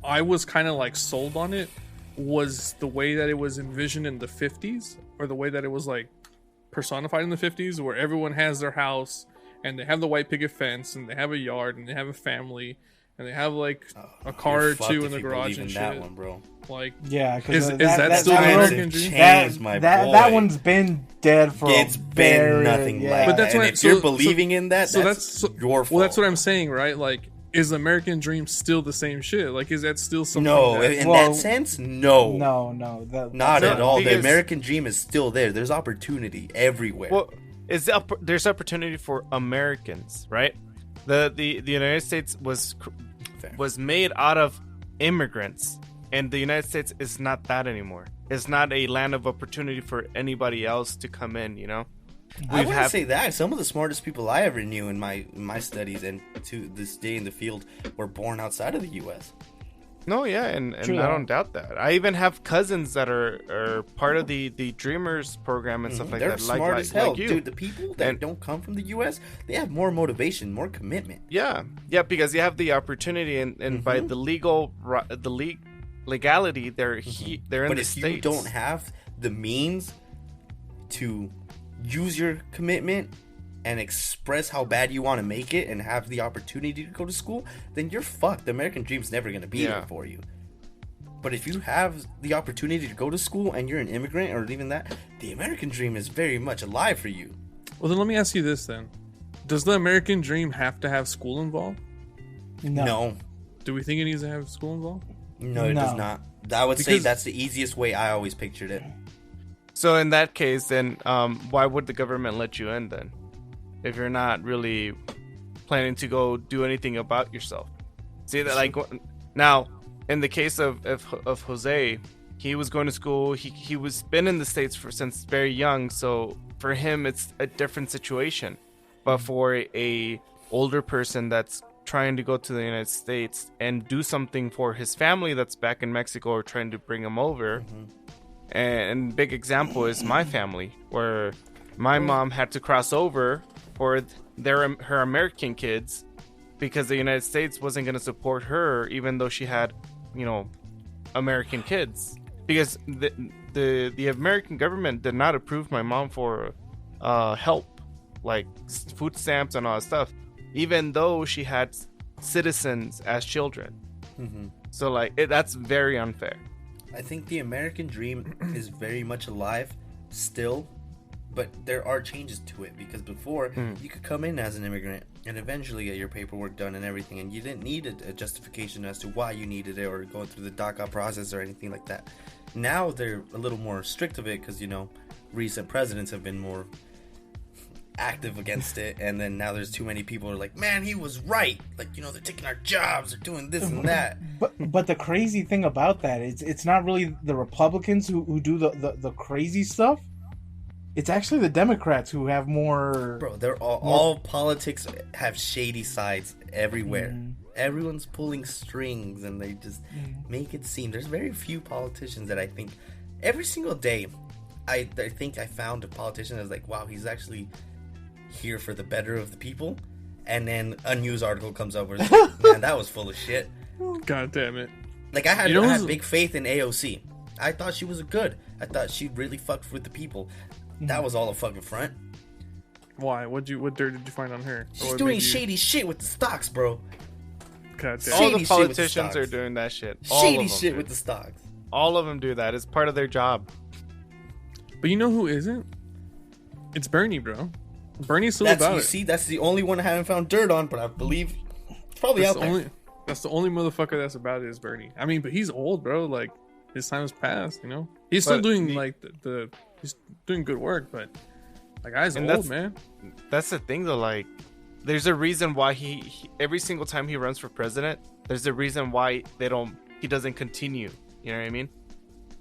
I was kind of like sold on it was the way that it was envisioned in the 50s, or the way that it was like personified in the 50s, where everyone has their house and they have the white picket fence and they have a yard and they have a family and they have like a car or two in the garage and shit. That one, bro. Like, Yeah, is because that still the American dream? That one's been dead for it's been nothing like But that's that. why- And if so- you're believing in that, so that's that's your fault. well, that's what I'm saying, right? Like, is the American dream still the same shit? Like, is that still something? No, that- in Well, that sense, no. No, Not at all. The because- American dream is still there. There's opportunity everywhere. Well, there's opportunity for Americans, right? The United States Fair. was made out of immigrants, and the United States is not that anymore. It's not a land of opportunity for anybody else to come in, you know. I wouldn't say that. Some of the smartest people I ever knew in my studies and to this day in the field were born outside of the U.S. No, yeah, and True I that. don't doubt that. I even have cousins that are part of the Dreamers program and stuff like They're that. smart as hell, like you. dude. The people that And- don't come from the U.S., they have more motivation, more commitment. Yeah, because you have the opportunity, and by the legality, they're in But the if States. you don't have the means to use your commitment and express how bad you want to make it and have the opportunity to go to school, then you're fucked. The American dream's never going to be there for you. But if you have the opportunity to go to school and you're an immigrant or even that, the American dream is very much alive for you. Well, then let me ask you this then: does the American dream have to have school involved? No, Do we think it needs to have school involved? no, it No. does not. I would say Because- that's the easiest way I always pictured it. So in that case, then why would the government let you in then, if you're not really planning to go do anything about yourself? See that, like, now in the case of Jose, he was going to school. He was been in the States since very young, so for him it's a different situation. But for a older person that's trying to go to the United States and do something for his family that's back in Mexico or trying to bring him over. And big example is my family, where my mom had to cross over for her American kids because the United States wasn't going to support her, even though she had, American kids. Because the American government did not approve my mom for help, like food stamps and all that stuff, even though she had citizens as children. So like that's very unfair. I think the American dream is very much alive still, but there are changes to it because before you could come in as an immigrant and eventually get your paperwork done and everything, and you didn't need a justification as to why you needed it or going through the DACA process or anything like that. Now they're a little more strict of it because, recent presidents have been more active against it, and then now there's too many people who are like, man, he was right, like, they're taking our jobs, they're doing this and that. But the crazy thing about that is it's not really the Republicans who do the crazy stuff. It's actually the Democrats who have more. Bro, they're all politics have shady sides everywhere. Everyone's pulling strings and they just make it seem. There's very few politicians that I think every single day I think I found a politician that's like, wow, he's actually here for the better of the people. And then a news article comes up where it's like, man, that was full of shit. God damn it! Like I had who's- big faith in AOC. I thought she was good. I thought she really fucked with the people. That was all a fucking front. Why? What dirt did you find on her? Or She's what doing made you- shady shit with the stocks, bro. God damn. All Shady the shit with the politicians are stocks. doing that shit. All Shady of them, shit dude. with the stocks. All of them do that. It's part of their job. But you know who isn't? It's Bernie, bro. Bernie's still That's about you it. see, that's the only one I haven't found dirt on, but I believe it's probably That's out the there. only. That's the only motherfucker that's about it is Bernie. I mean, but he's old, bro. Like his time has passed. He's still But doing the- like he's doing good work, but that guy's And old, that's- man. That's the thing, though. Like, there's a reason why he every single time he runs for president, there's a reason why he doesn't continue. You know what I mean?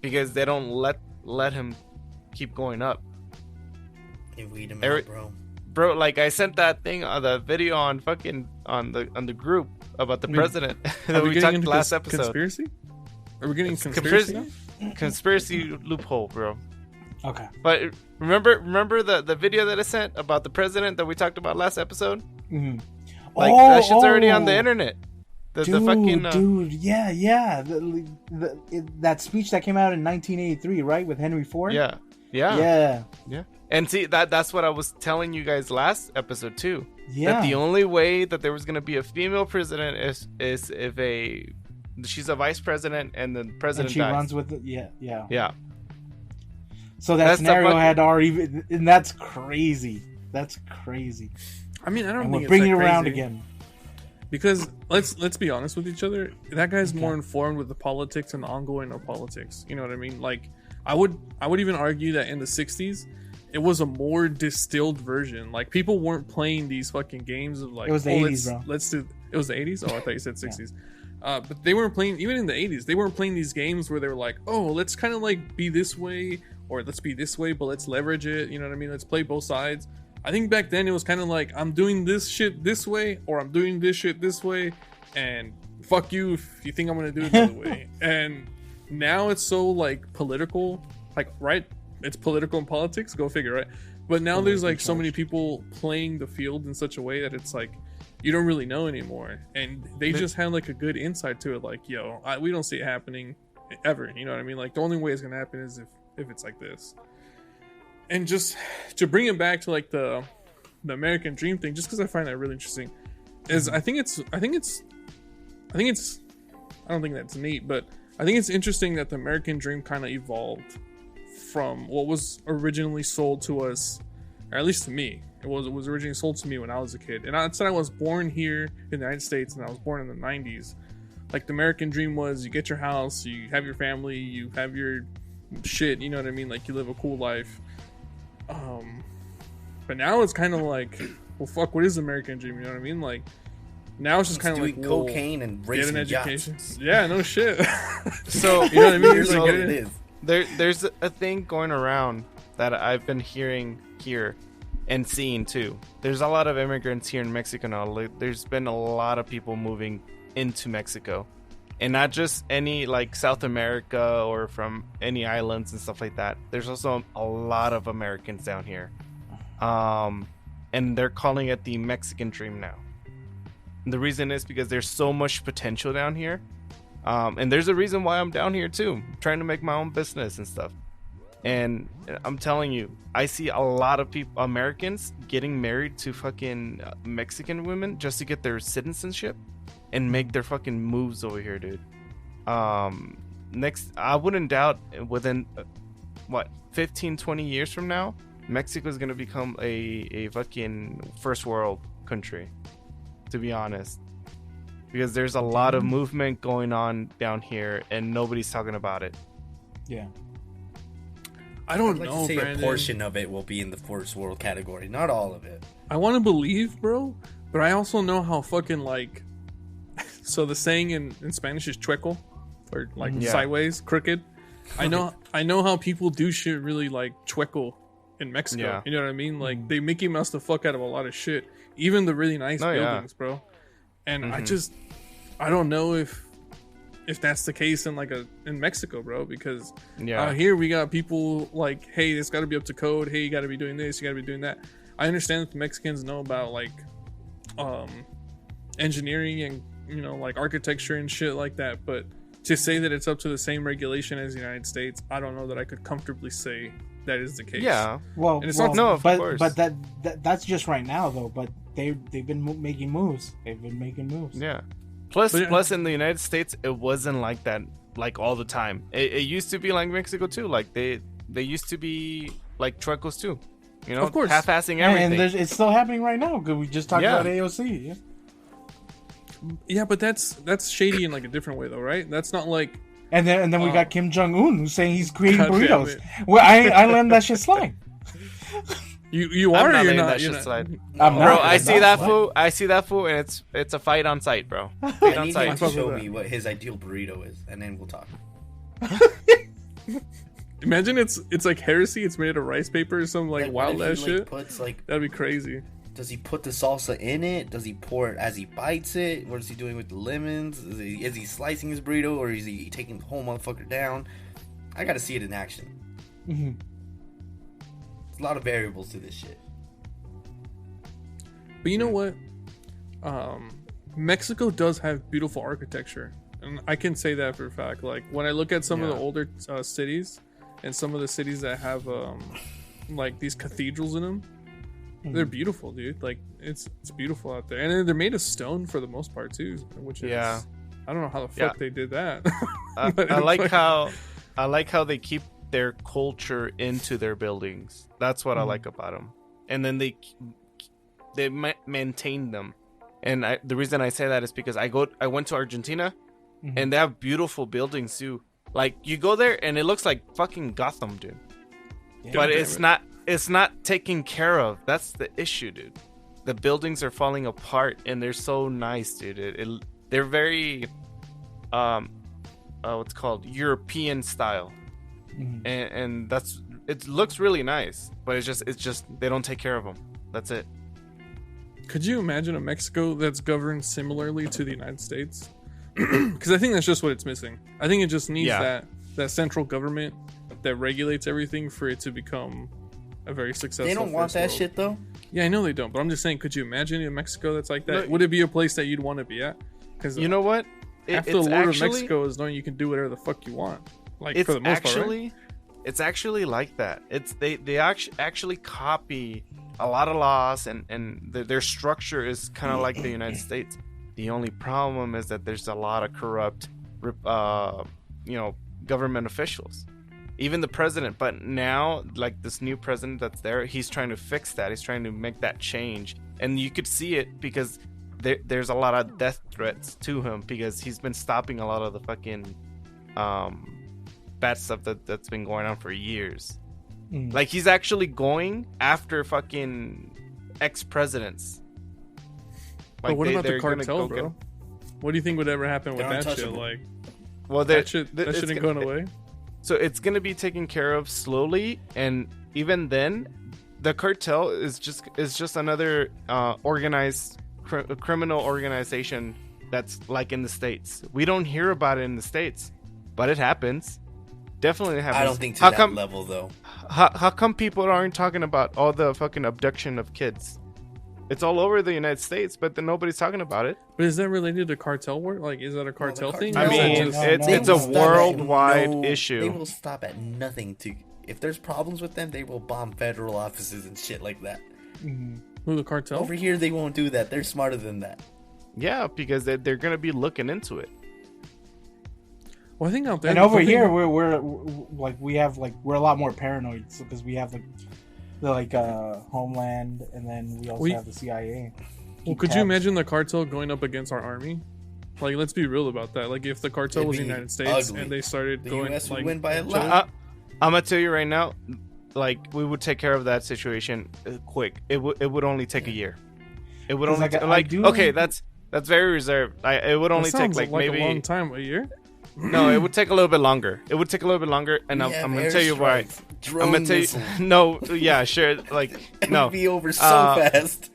Because they don't let him keep going up. Hey, weed him Eric- out, bro. Bro, like I sent that thing on the video on fucking on the group about the We- president Are that we getting talked into last episode. Conspiracy? Are we getting It's conspiracy? now? Conspiracy loophole, bro. Okay. But remember the video that I sent about the president that we talked about last episode? Mhm. Like that shit's already on the internet. The Dude, fucking yeah. That speech that came out in 1983, right, with Henry Ford. yeah. And see that's what I was telling you guys last episode too. Yeah. That the only way that there was gonna be a female president is if she's a vice president and the president and she dies. runs with it. Yeah. So That's the scenario fucking- had already, and that's crazy. That's crazy. I mean, I don't And think we're it's bringing it that around crazy. again. Because let's be honest with each other. That guy's more informed with the politics and the ongoing of politics. You know what I mean? Like, I would even argue that in the 60s, it was a more distilled version. Like, people weren't playing these fucking games of like. It was the 80s, bro. Let's do. It was the 80s. Oh, I thought you said 60s. But they weren't playing even in the 80s. They weren't playing these games where they were like, oh, let's kind of like be this way or let's be this way, but let's leverage it. You know what I mean? Let's play both sides. I think back then it was kind of like, I'm doing this shit this way or I'm doing this shit this way, and fuck you if you think I'm gonna do it the other way. And now it's so like political, like, right? It's political and politics, go figure, right? But now there's like so many people playing the field in such a way that it's like you don't really know anymore, and they just had like a good insight to it. Like, yo, we don't see it happening ever. You know what I mean? Like, the only way it's gonna happen is if it's like this. And just to bring it back to like the American dream thing, just because I find that really interesting, is I don't think that's neat, but I think it's interesting that the American dream kind of evolved from what was originally sold to us, or at least to me. It was originally sold to me when I was a kid, and I said I was born here in the United States, and I was born in the 90s. Like, the American dream was you get your house, you have your family, you have your shit, you know what I mean? Like, you live a cool life. But now it's kind of like, well, fuck, what is the American dream? You know what I mean? Like, now it's just kind of like, doing cocaine and get racing an education. yachts. Yeah, no shit. So You know what I mean? Here's It's like, all get it it- is. there's a thing going around that I've been hearing here and seeing too. There's a lot of immigrants here in Mexico now. Like, there's been a lot of people moving into Mexico, and not just any like South America or from any islands and stuff like that. There's also a lot of Americans down here, and they're calling it the Mexican dream now. And the reason is because there's so much potential down here, and there's a reason why I'm down here too. I'm trying to make my own business and stuff. And I'm telling you, I see a lot of people, Americans, getting married to fucking Mexican women just to get their citizenship and make their fucking moves over here, dude. Next, I wouldn't doubt within 15, 20 years from now, Mexico is gonna become a fucking first world country, to be honest, because there's a lot of movement going on down here and nobody's talking about it. Yeah. I don't I'd like know, to say Brandon. a portion of it will be in the first world category, not all of it. I want to believe, bro, but I also know how fucking like. So the saying in Spanish is chueco, or like Yeah. sideways, crooked. I know how people do shit really like chueco in Mexico. Yeah. You know what I mean? Like, they Mickey Mouse the fuck out of a lot of shit, even the really nice Oh, yeah. buildings, bro. And I don't know if that's the case in in Mexico, bro, because Yeah. here we got people like, hey, this got to be up to code. Hey, you got to be doing this. You got to be doing that. I understand that the Mexicans know about like engineering and, you know, like architecture and shit like that, but to say that it's up to the same regulation as the United States, I don't know that I could comfortably say that is the case. Yeah. Well, And it's well, not- No, of but course. but that's just right now though. But they've been making moves. They've been making moves. Yeah. Plus, But- plus in the United States, it wasn't like that, like all the time. It used to be like Mexico too. Like they used to be like truckles too. You know, Of course. half-assing Yeah, everything. and it's still happening right now because we just talked Yeah. about AOC. Yeah. Yeah, but that's shady in like a different way though, right? That's not like And then we got Kim Jong Un who's saying he's creating God damn burritos. it. Well, I let that shit slide. you I'm are not or you're letting not. that You're shit not. slide. I'm Bro, not. I I'm see not. that What? fool. I see that fool, and it's a fight on site, bro. Fight I on need him site. to fuck show with me that. what his ideal burrito is, and then we'll talk. Imagine it's like heresy. It's made of rice paper or some like what wild if ass he, shit. puts like, That'd be crazy. does he put the salsa in it? Does he pour it as he bites it? What is he doing with the lemons? Is he slicing his burrito, or is he taking the whole motherfucker down? I gotta see it in action. Mhm. There's a lot of variables to this shit. But you know what? Mexico does have beautiful architecture, and I can say that for a fact. Like when I look at some of the Yeah. older cities, and some of the cities that have like these cathedrals in them, they're beautiful, dude. Like it's beautiful out there, and they're made of stone for the most part too, which is Yeah. I don't know how the Yeah. fuck they did that. I, But I it's like how they keep their culture into their buildings. That's what I like about them. And then they maintain them. And the reason I say that is because I went to Argentina, and they have beautiful buildings too. Like you go there and it looks like fucking Gotham, dude. Yeah. But damn it's not taken care of. That's the issue, dude. The buildings are falling apart and they're so nice, dude. They're very what's it called, European style. And that's, it looks really nice, but it's just they don't take care of them. That's it. Could you imagine a Mexico that's governed similarly to the United States? Because I think that's just what it's missing. I think it just needs Yeah. that central government that regulates everything for it to become a very successful. They don't want first that world. shit though. Yeah, I know they don't, but I'm just saying, could you imagine a Mexico that's like that? Look- Would it be a place that you'd want to be at? Because You know what? half the it's allure of actually- Mexico is knowing you can do whatever the fuck you want. Like It's for the most actually part, right? it's actually like that. It's they actually copy a lot of laws, and their structure is kind of like the United States. The only problem is that there's a lot of corrupt government officials, even the president. But now, like this new president that's there, he's trying to fix that. He's trying to make that change, and you could see it because there's a lot of death threats to him because he's been stopping a lot of the fucking bad stuff that's been going on for years. Like he's actually going after fucking ex-presidents. But what about the they're gonna cartel, go bro? What do you think would ever happen with They're that shit? untouchable. Like Well, that shit it's shouldn't gonna- go away. So it's gonna be taken care of slowly, and even then, the cartel is just another organized criminal organization that's like in the States. We don't hear about it in the States, but it happens. Definitely happens. I don't think to how that come level though. how come people aren't talking about all the fucking abduction of kids? It's all over the United States, but then nobody's talking about it. But is that related to cartel work? Like, is that a cartel thing? I or is that mean, just- it's They it's a will stop at worldwide issue. They will stop at nothing to. If there's problems with them, they will bomb federal offices and shit like that. who the cartel? Over here, they won't do that. They're smarter than that. Yeah, because they're gonna be looking into it. Well, I think out there. And the over thing- here, we're like we're a lot more paranoid because we have the Homeland, and then we also We- have the CIA. Well, could you imagine the cartel going up against our army? Like, let's be real about that. Like, if the cartel It'd was the be United States ugly. and they started The going, US would like, win by a chilling- lot. I'm gonna tell you right now, like we would take care of that situation quick. It would only take a year. It would 'Cause, only like, I like do- okay, that's very reserved. It would That only take sounds like a maybe long time, a year. no. It would take a little bit longer. It would take a little bit longer, and I'm gonna tell you why. I'm gonna tell you no. Yeah, sure. Like It no. would be over so Uh, fast.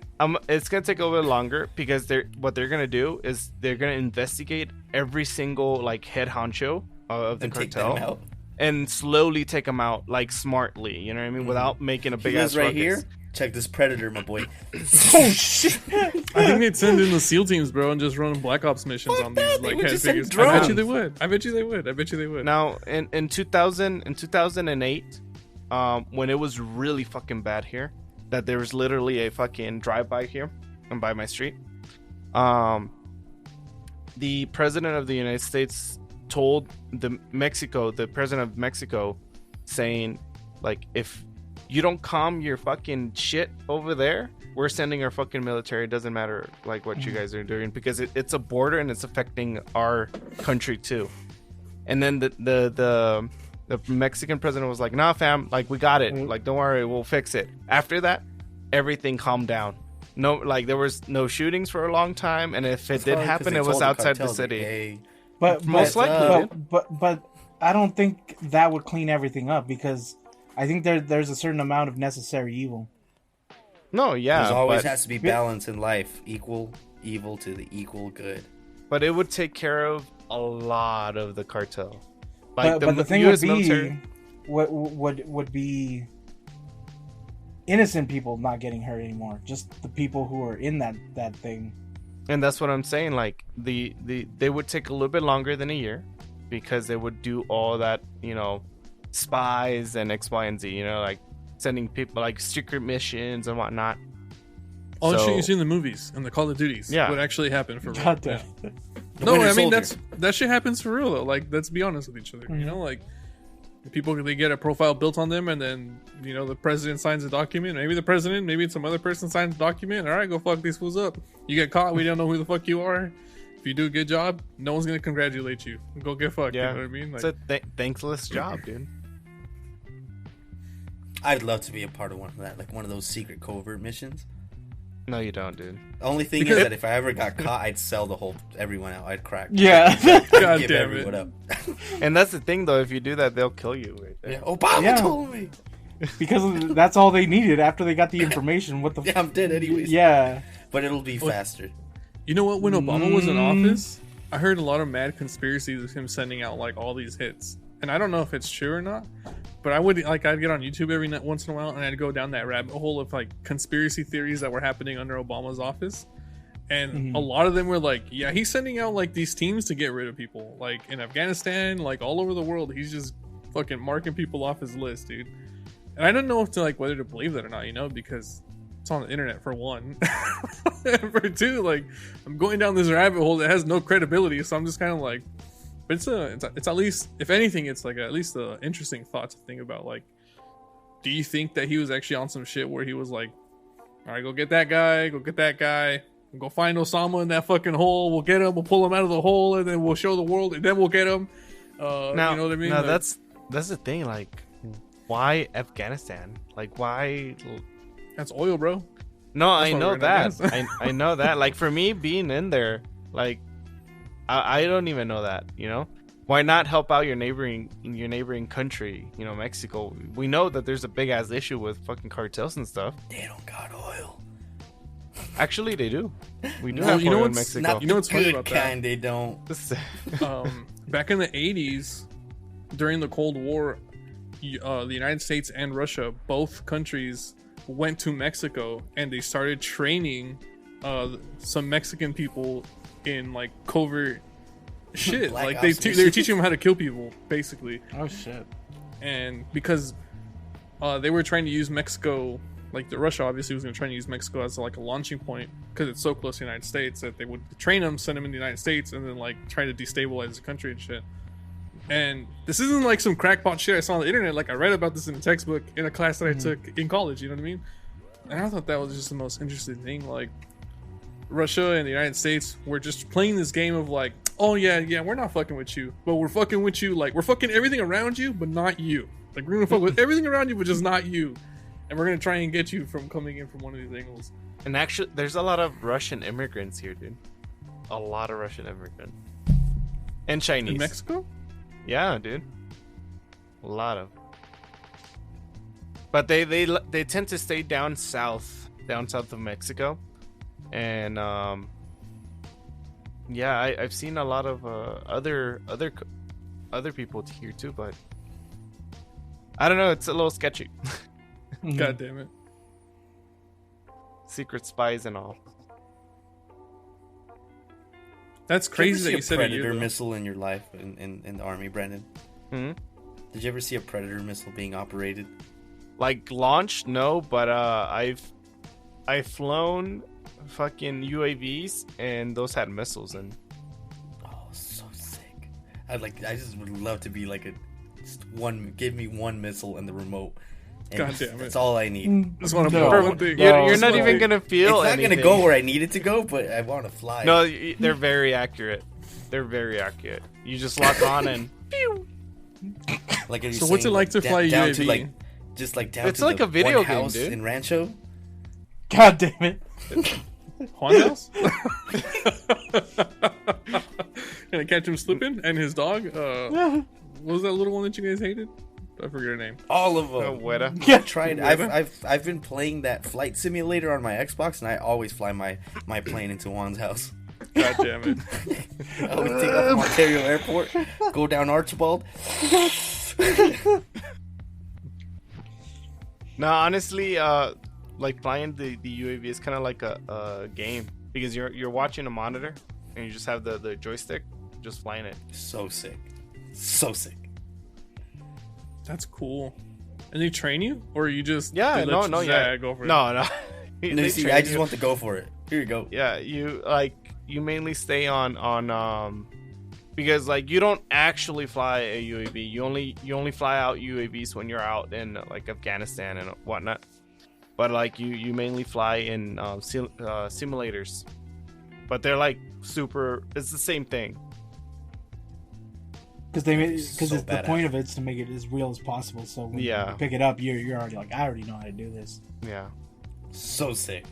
It's gonna take a little bit longer because what they're gonna do is they're gonna investigate every single like head honcho of the And take them cartel out. and slowly take them out like smartly. You know what I mean? Without making a He big lives ass right ruckus. here. Check this predator, my boy. Oh shit! I think they'd send in the SEAL teams, bro, and just run Black Ops missions Fuck on that, these they like would head just send figures. I bet you drones. they would. I bet you they would. I bet you they would. Now in 2008, when it was really fucking bad here, that there was literally a fucking drive-by here and by my street. The president of the United States told the president of Mexico, saying, like, if you don't calm your fucking shit over there, we're sending our fucking military. It doesn't matter like what you guys are doing because it's a border and it's affecting our country too. And then the Mexican president was like, "Nah, fam, like we got it. Like don't worry, we'll fix it." After that, everything calmed down. No, like there was no shootings for a long time, and if it did happen, it was outside the city. But Most likely, but I don't think that would clean everything up because I think there's a certain amount of necessary evil. No, yeah, There's always but, has to be balance in life. Equal evil to the equal good. but it would take care of a lot of the cartel. But the thing US would be, military- what would be innocent people not getting hurt anymore. Just the people who are in that thing And that's what I'm saying. Like they would take a little bit longer than a year, because they would do all that, spies and X, Y, and Z. Like sending people like secret missions and whatnot. All the So- shit you see in the movies and the Call of Duties Yeah. would actually happen for real. God damn. Yeah. The No, Winter I mean Soldier. that shit happens for real though. Like, let's be honest with each other. You know, like the people, they get a profile built on them, and then the president signs a document. Maybe the president, maybe some other person signs a document. All right, go fuck these fools up. You get caught, we don't know who the fuck you are. If you do a good job, no one's gonna congratulate you. Go get fucked. Yeah. You know what I mean? Like, It's a thankless job, dude. I'd love to be a part of one of that, like one of those secret covert missions. No, you don't, dude. The only thing Because- is that if I ever got caught, I'd sell everyone out. I'd crack. Yeah. God Give damn everyone it. up. And that's the thing, though. If you do that, they'll kill you right there. Yeah, Obama Yeah. told me. Because that's all they needed after they got the information. What the? Yeah, I'm dead anyways. Yeah. But it'll be faster. You know what? When Obama was in office, I heard a lot of mad conspiracies of him sending out like all these hits, and I don't know if it's true or not. But I'd get on YouTube every once in a while, and I'd go down that rabbit hole of like conspiracy theories that were happening under Obama's office, and a lot of them were like, yeah, he's sending out like these teams to get rid of people, like in Afghanistan, like all over the world. He's just fucking marking people off his list, dude. And I don't know if to like whether to believe that or not, because it's on the internet for one, and for two, like I'm going down this rabbit hole that has no credibility, so I'm just kind of like. But it's at least, if anything, it's like at least an interesting thought to think about. Like, do you think that he was actually on some shit where he was like, all right, go get that guy, go find Osama in that fucking hole, we'll get him, we'll pull him out of the hole, and then we'll show the world, and then we'll get him. Now, you know what I mean? Now Like, that's the thing. Like, why Afghanistan? Like, why? that's oil, bro. No, That's I why know we're in that. Afghanistan. I know that. Like, for me being in there, like, I don't even know that. Why not help out your neighboring country? Mexico. We know that there's a big ass issue with fucking cartels and stuff. They don't got oil. Actually, they do. We do No, have you know oil in what's Mexico. Not You know what's the funny good about that? kind. They don't. Back in the 80s, during the Cold War, the United States and Russia, both countries went to Mexico and they started training some Mexican people in like covert shit. Black Like ops they were mission. teaching them how to kill people, basically. Oh shit. And because they were trying to use Mexico, like Russia obviously was going to try to use Mexico as like a launching point because it's so close to the United States that they would train them, send them in the United States, and then like try to destabilize the country and shit. And this isn't like some crackpot shit I saw on the internet. Like I read about this in a textbook in a class that I took in college. You know what I mean? And I thought that was just the most interesting thing. Like Russia and the United States were just playing this game of like, oh yeah, we're not fucking with you, but we're fucking with you. Like we're fucking everything around you, but not you. Like we're gonna fuck with everything around you, but just not you. And we're gonna try and get you from coming in from one of these angles. And actually, there's a lot of Russian immigrants here, dude. A lot of Russian immigrants. And Chinese. In Mexico? Yeah, dude. A lot of. But they tend to stay down south of Mexico, and yeah, I've seen a lot of other people here too, but I don't know. It's a little sketchy. God damn it. Secret spies and all. That's crazy that you said it. Predator missile in your life in the army, Brandon. Hmm? Did you ever see a Predator missile being operated? Like launched, no, but I've flown fucking UAVs and those had missiles and Oh, so sick. I just would love to be like give me one missile and the remote. And God damn it. That's all I need. Just want to No. blow one thing. you're No, not it's even like- gonna feel It's not anything. gonna go where I need it to go, but I want to fly. No, they're very accurate. They're very accurate. You just lock on and pew. Like are you So what's saying, it like to fly a down to UAV? like just like down It's to like the a video one game, house dude. in Rancho? God damn it. Juan House? Gonna catch him slipping and his dog. What was that little one that you guys hated? I forget her name. All of them. Oh, Weta. Yeah. Tried. I've been playing that flight simulator on my Xbox, and I always fly my plane into Juan's house. God damn it. I always take off from Ontario Airport, go down Archibald. No, honestly, like flying the UAV is kind of like a game. because you're watching a monitor and you just have the joystick just flying it. So sick. So sick. That's cool. And they train you, or you just Yeah, they let no, you yeah, go for it? no. No, They see, train I just you. want to go for it. Here you go. Yeah, you mainly stay on because like you don't actually fly a UAV. You only fly out UAVs when you're out in like Afghanistan and whatnot. But like you mainly fly in simulators. But they're like super. It's the same thing. Because So the badass. point of it is to make it as real as possible. So when Yeah. you pick it up, you're already like, I already know how to do this. Yeah. So sick.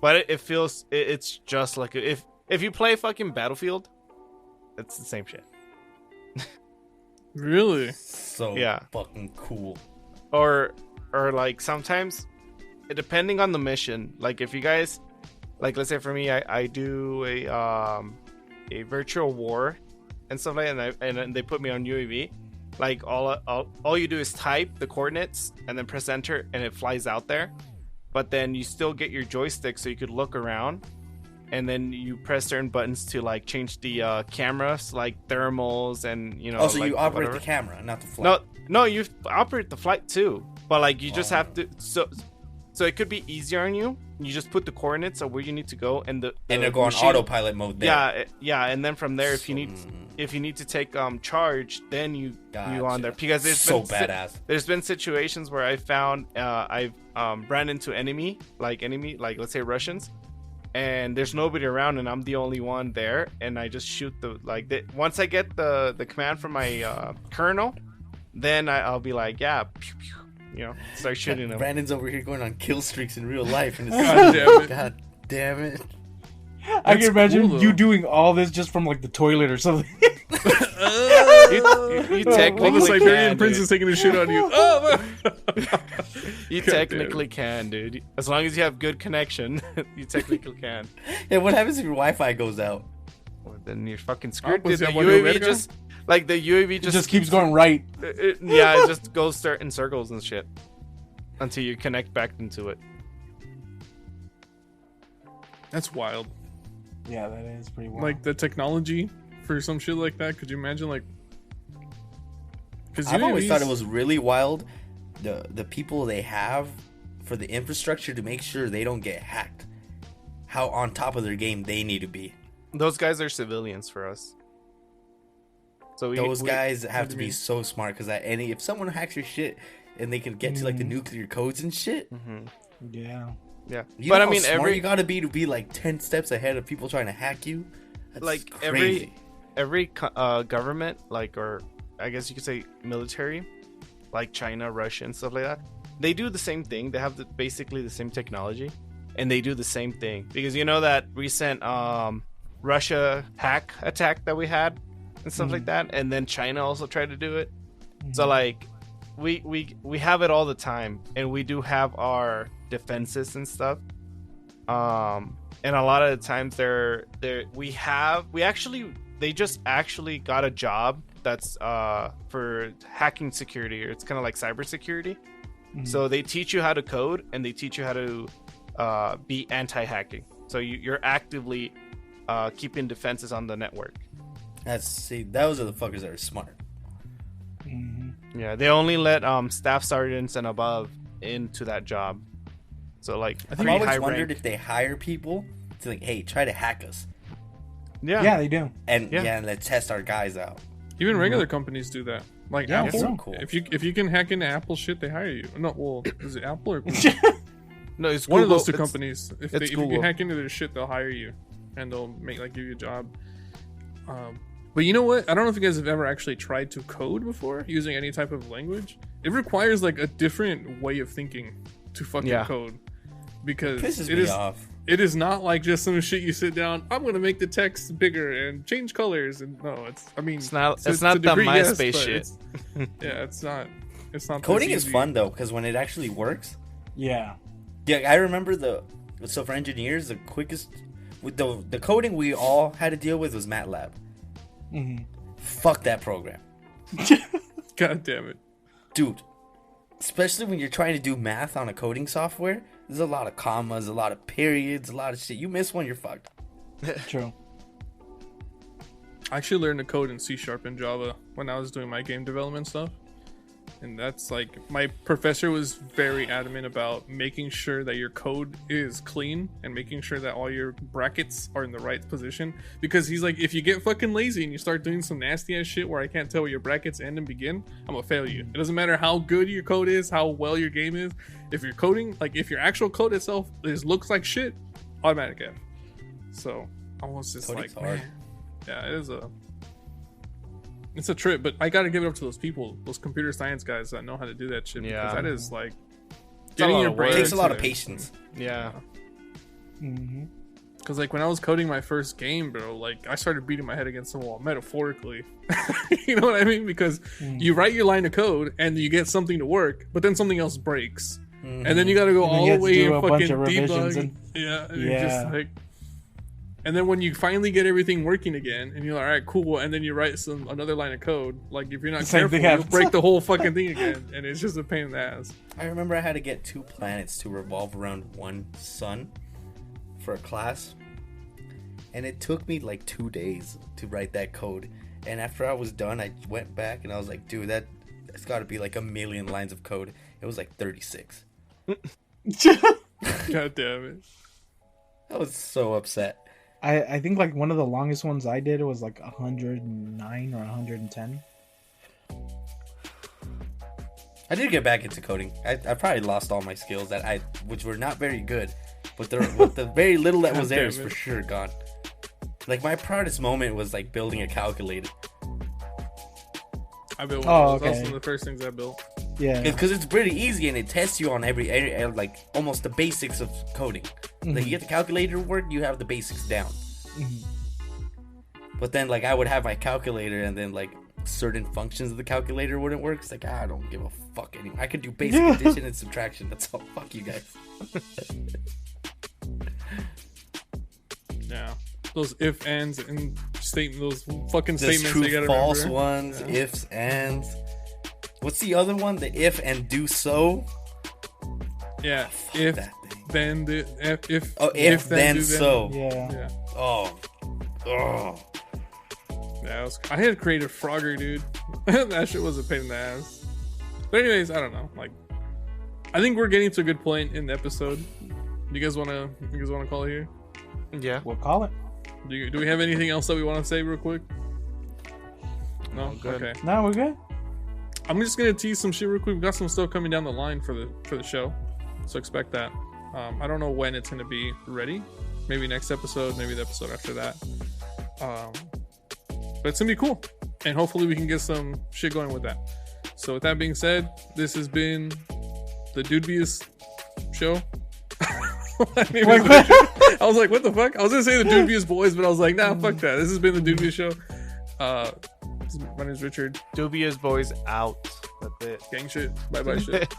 But it feels it's just like if you play fucking Battlefield, it's the same shit. Really? So Yeah. fucking cool. Or like sometimes, depending on the mission, like if you guys, like let's say for me, I do a virtual war and stuff like that, and then they put me on UAV. Like all you do is type the coordinates and then press enter, and it flies out there. But then you still get your joystick so you could look around, and then you press certain buttons to like change the cameras, like thermals, and you know. Oh, so like, you operate whatever. the camera, not the flight. No, you operate the flight too, but like you just Oh. have to. So it could be easier on you. You just put the coordinates of where you need to go, and And they'll go on machine- autopilot mode there. Yeah, and then from there, if you need to take charge, then you on there, because there's so been badass. there's been situations where I found I've ran into enemy, like let's say Russians, and there's nobody around, and I'm the only one there, and I just shoot once I get the command from my colonel, then I'll be like, yeah, pew, pew, start shooting them. Brandon's over here going on kill streaks in real life, and it's God damn it. God damn it. I That's can imagine cool, you though. doing all this just from like the toilet or something. You Well, technically the Siberian can, prince dude. is taking a shit on you. Oh, You God technically can, dude. As long as you have good connection, you technically can. Yeah, what happens if your Wi-Fi goes out? Well, then you're fucking screwed. pues Dude, ya the valió UAV verga. just like the UAV It just just keeps going right. it just goes in circles and shit until you connect back into it. That's wild. Yeah, that is pretty wild. Like the technology for some shit like that. Could you imagine, like? Because I've always thought it was really wild the people they have for the infrastructure to make sure they don't get hacked. How on top of their game they need to be. Those guys are civilians for us. So Those guys have do to you be mean? so smart because if someone hacks your shit and they can get to like the nuclear codes and shit, yeah. Yeah, you but know I mean, how smart every you gotta be to be like 10 steps ahead of people trying to hack you. That's like crazy. every government, like, or I guess you could say military, like China, Russia, and stuff like that, they do the same thing. They have basically the same technology, and they do the same thing, because you know that recent Russia hack attack that we had and stuff like that, and then China also tried to do it. So like we have it all the time, and we do have our defenses and stuff. And a lot of the times they just actually got a job that's for hacking security, or it's kind of like cybersecurity. So they teach you how to code, and they teach you how to be anti-hacking. So you're actively keeping defenses on the network. Those are the fuckers that are smart. Yeah, they only let staff sergeants and above into that job. So like, I I've think always high wondered rank. if they hire people to like, hey, try to hack us, Yeah, they do. and Yeah. and let's test our guys out. Even regular companies do that. Like Yeah, Apple. so cool. If you can hack into Apple shit, they hire you. No, well, is it Apple or Google? No, it's One of those two Google. companies. If it's you Google. can hack into their shit, they'll hire you, and they'll give you a job. But you know what? I don't know if you guys have ever actually tried to code before using any type of language. It requires like a different way of thinking to fucking Yeah. code, because Pisses it me is off. it is not like just some shit you sit down. I'm gonna make the text bigger and change colors, and no, it's. I mean, It's not. to- It's to not the degree, yes, MySpace but shit. it's- Yeah, it's not. It's not. Coding this is easy. fun though, because when it actually works. Yeah. Yeah, I remember so for engineers, the quickest with the coding we all had to deal with was MATLAB. Fuck that program, God damn it. dude. Especially when you're trying to do math on a coding software, There's a lot of commas, a lot of periods, a lot of shit. You miss one, you're fucked. True. I actually learned to code in C# and Java when I was doing my game development stuff. And that's like, my professor was very adamant about making sure that your code is clean and making sure that all your brackets are in the right position. Because he's like, if you get fucking lazy and you start doing some nasty ass shit where I can't tell where your brackets end and begin, I'm gonna fail you. It doesn't matter how good your code is, how well your game is. If you're coding, like if your actual code itself looks like shit, automatic F. So I was just Coding's like, hard. man, yeah, it's a trip, but I gotta give it up to those people, those computer science guys that know how to do that shit. Yeah. Because that is like a lot of It work. takes a lot of to- patience. Yeah. Mm-hmm. Because like when I was coding my first game, bro, like I started beating my head against the wall, metaphorically. You know what I mean? Because you write your line of code and you get something to work, but then something else breaks, and then you got to go And then all you the have to way do and a bunch fucking of revisions debug. and- Yeah, and you're just Yeah. like. And then when you finally get everything working again, and you're like, all right, cool, and then you write another line of code, like if you're not Same careful, thing you'll happens. break the whole fucking thing again, and it's just a pain in the ass. I remember I had to get 2 planets to revolve around one sun for a class. And it took me like 2 days to write that code. And after I was done, I went back and I was like, dude, that's got to be like a million lines of code. It was like 36. God damn it. I was so upset. I think like one of the longest ones I did was like 109 or 110. I did get back into coding. I probably lost all my skills which were not very good. But with the very little that was there is for sure gone. Like my proudest moment was like building a calculator. I built one. Oh, That was okay. also one of the first things I built. Yeah. Because it's pretty easy and it tests you on every like almost the basics of coding. Like you get the calculator to work, you have the basics down. But then like I would have my calculator and then like certain functions of the calculator wouldn't work. It's like I don't give a fuck anymore. I could do basic addition and subtraction. That's all. Fuck you guys. Yeah. Those if, ands, and those fucking There's statements true, you gotta false remember. ones, ifs, ands. What's the other one? The if and do so. Yeah. Fuck If, that thing. then, if. Oh, if then do, so. Yeah. Yeah. Oh. Oh. Yeah, I had to create a Frogger, dude. That shit was a pain in the ass. But anyways, I don't know. Like, I think we're getting to a good point in the episode. You guys wanna call it here? Yeah. We'll call it. Do we have anything else that we want to say real quick? No. good. Okay. No, we're good. I'm just gonna tease some shit real quick. We've got some stuff coming down the line for the show, so expect that. I don't know when it's gonna be ready. Maybe next episode, maybe the episode after that. But it's gonna be cool, and hopefully we can get some shit going with that. So with that being said, this has been the Dubious Show. My name is Wait, Richard. I was like, what the fuck? I was gonna say the Dubious Boys, but I was like, nah, fuck that. This has been the Dubious Show. My name is Richard. Dubious boys out. That's it. Gang shit. Bye bye shit.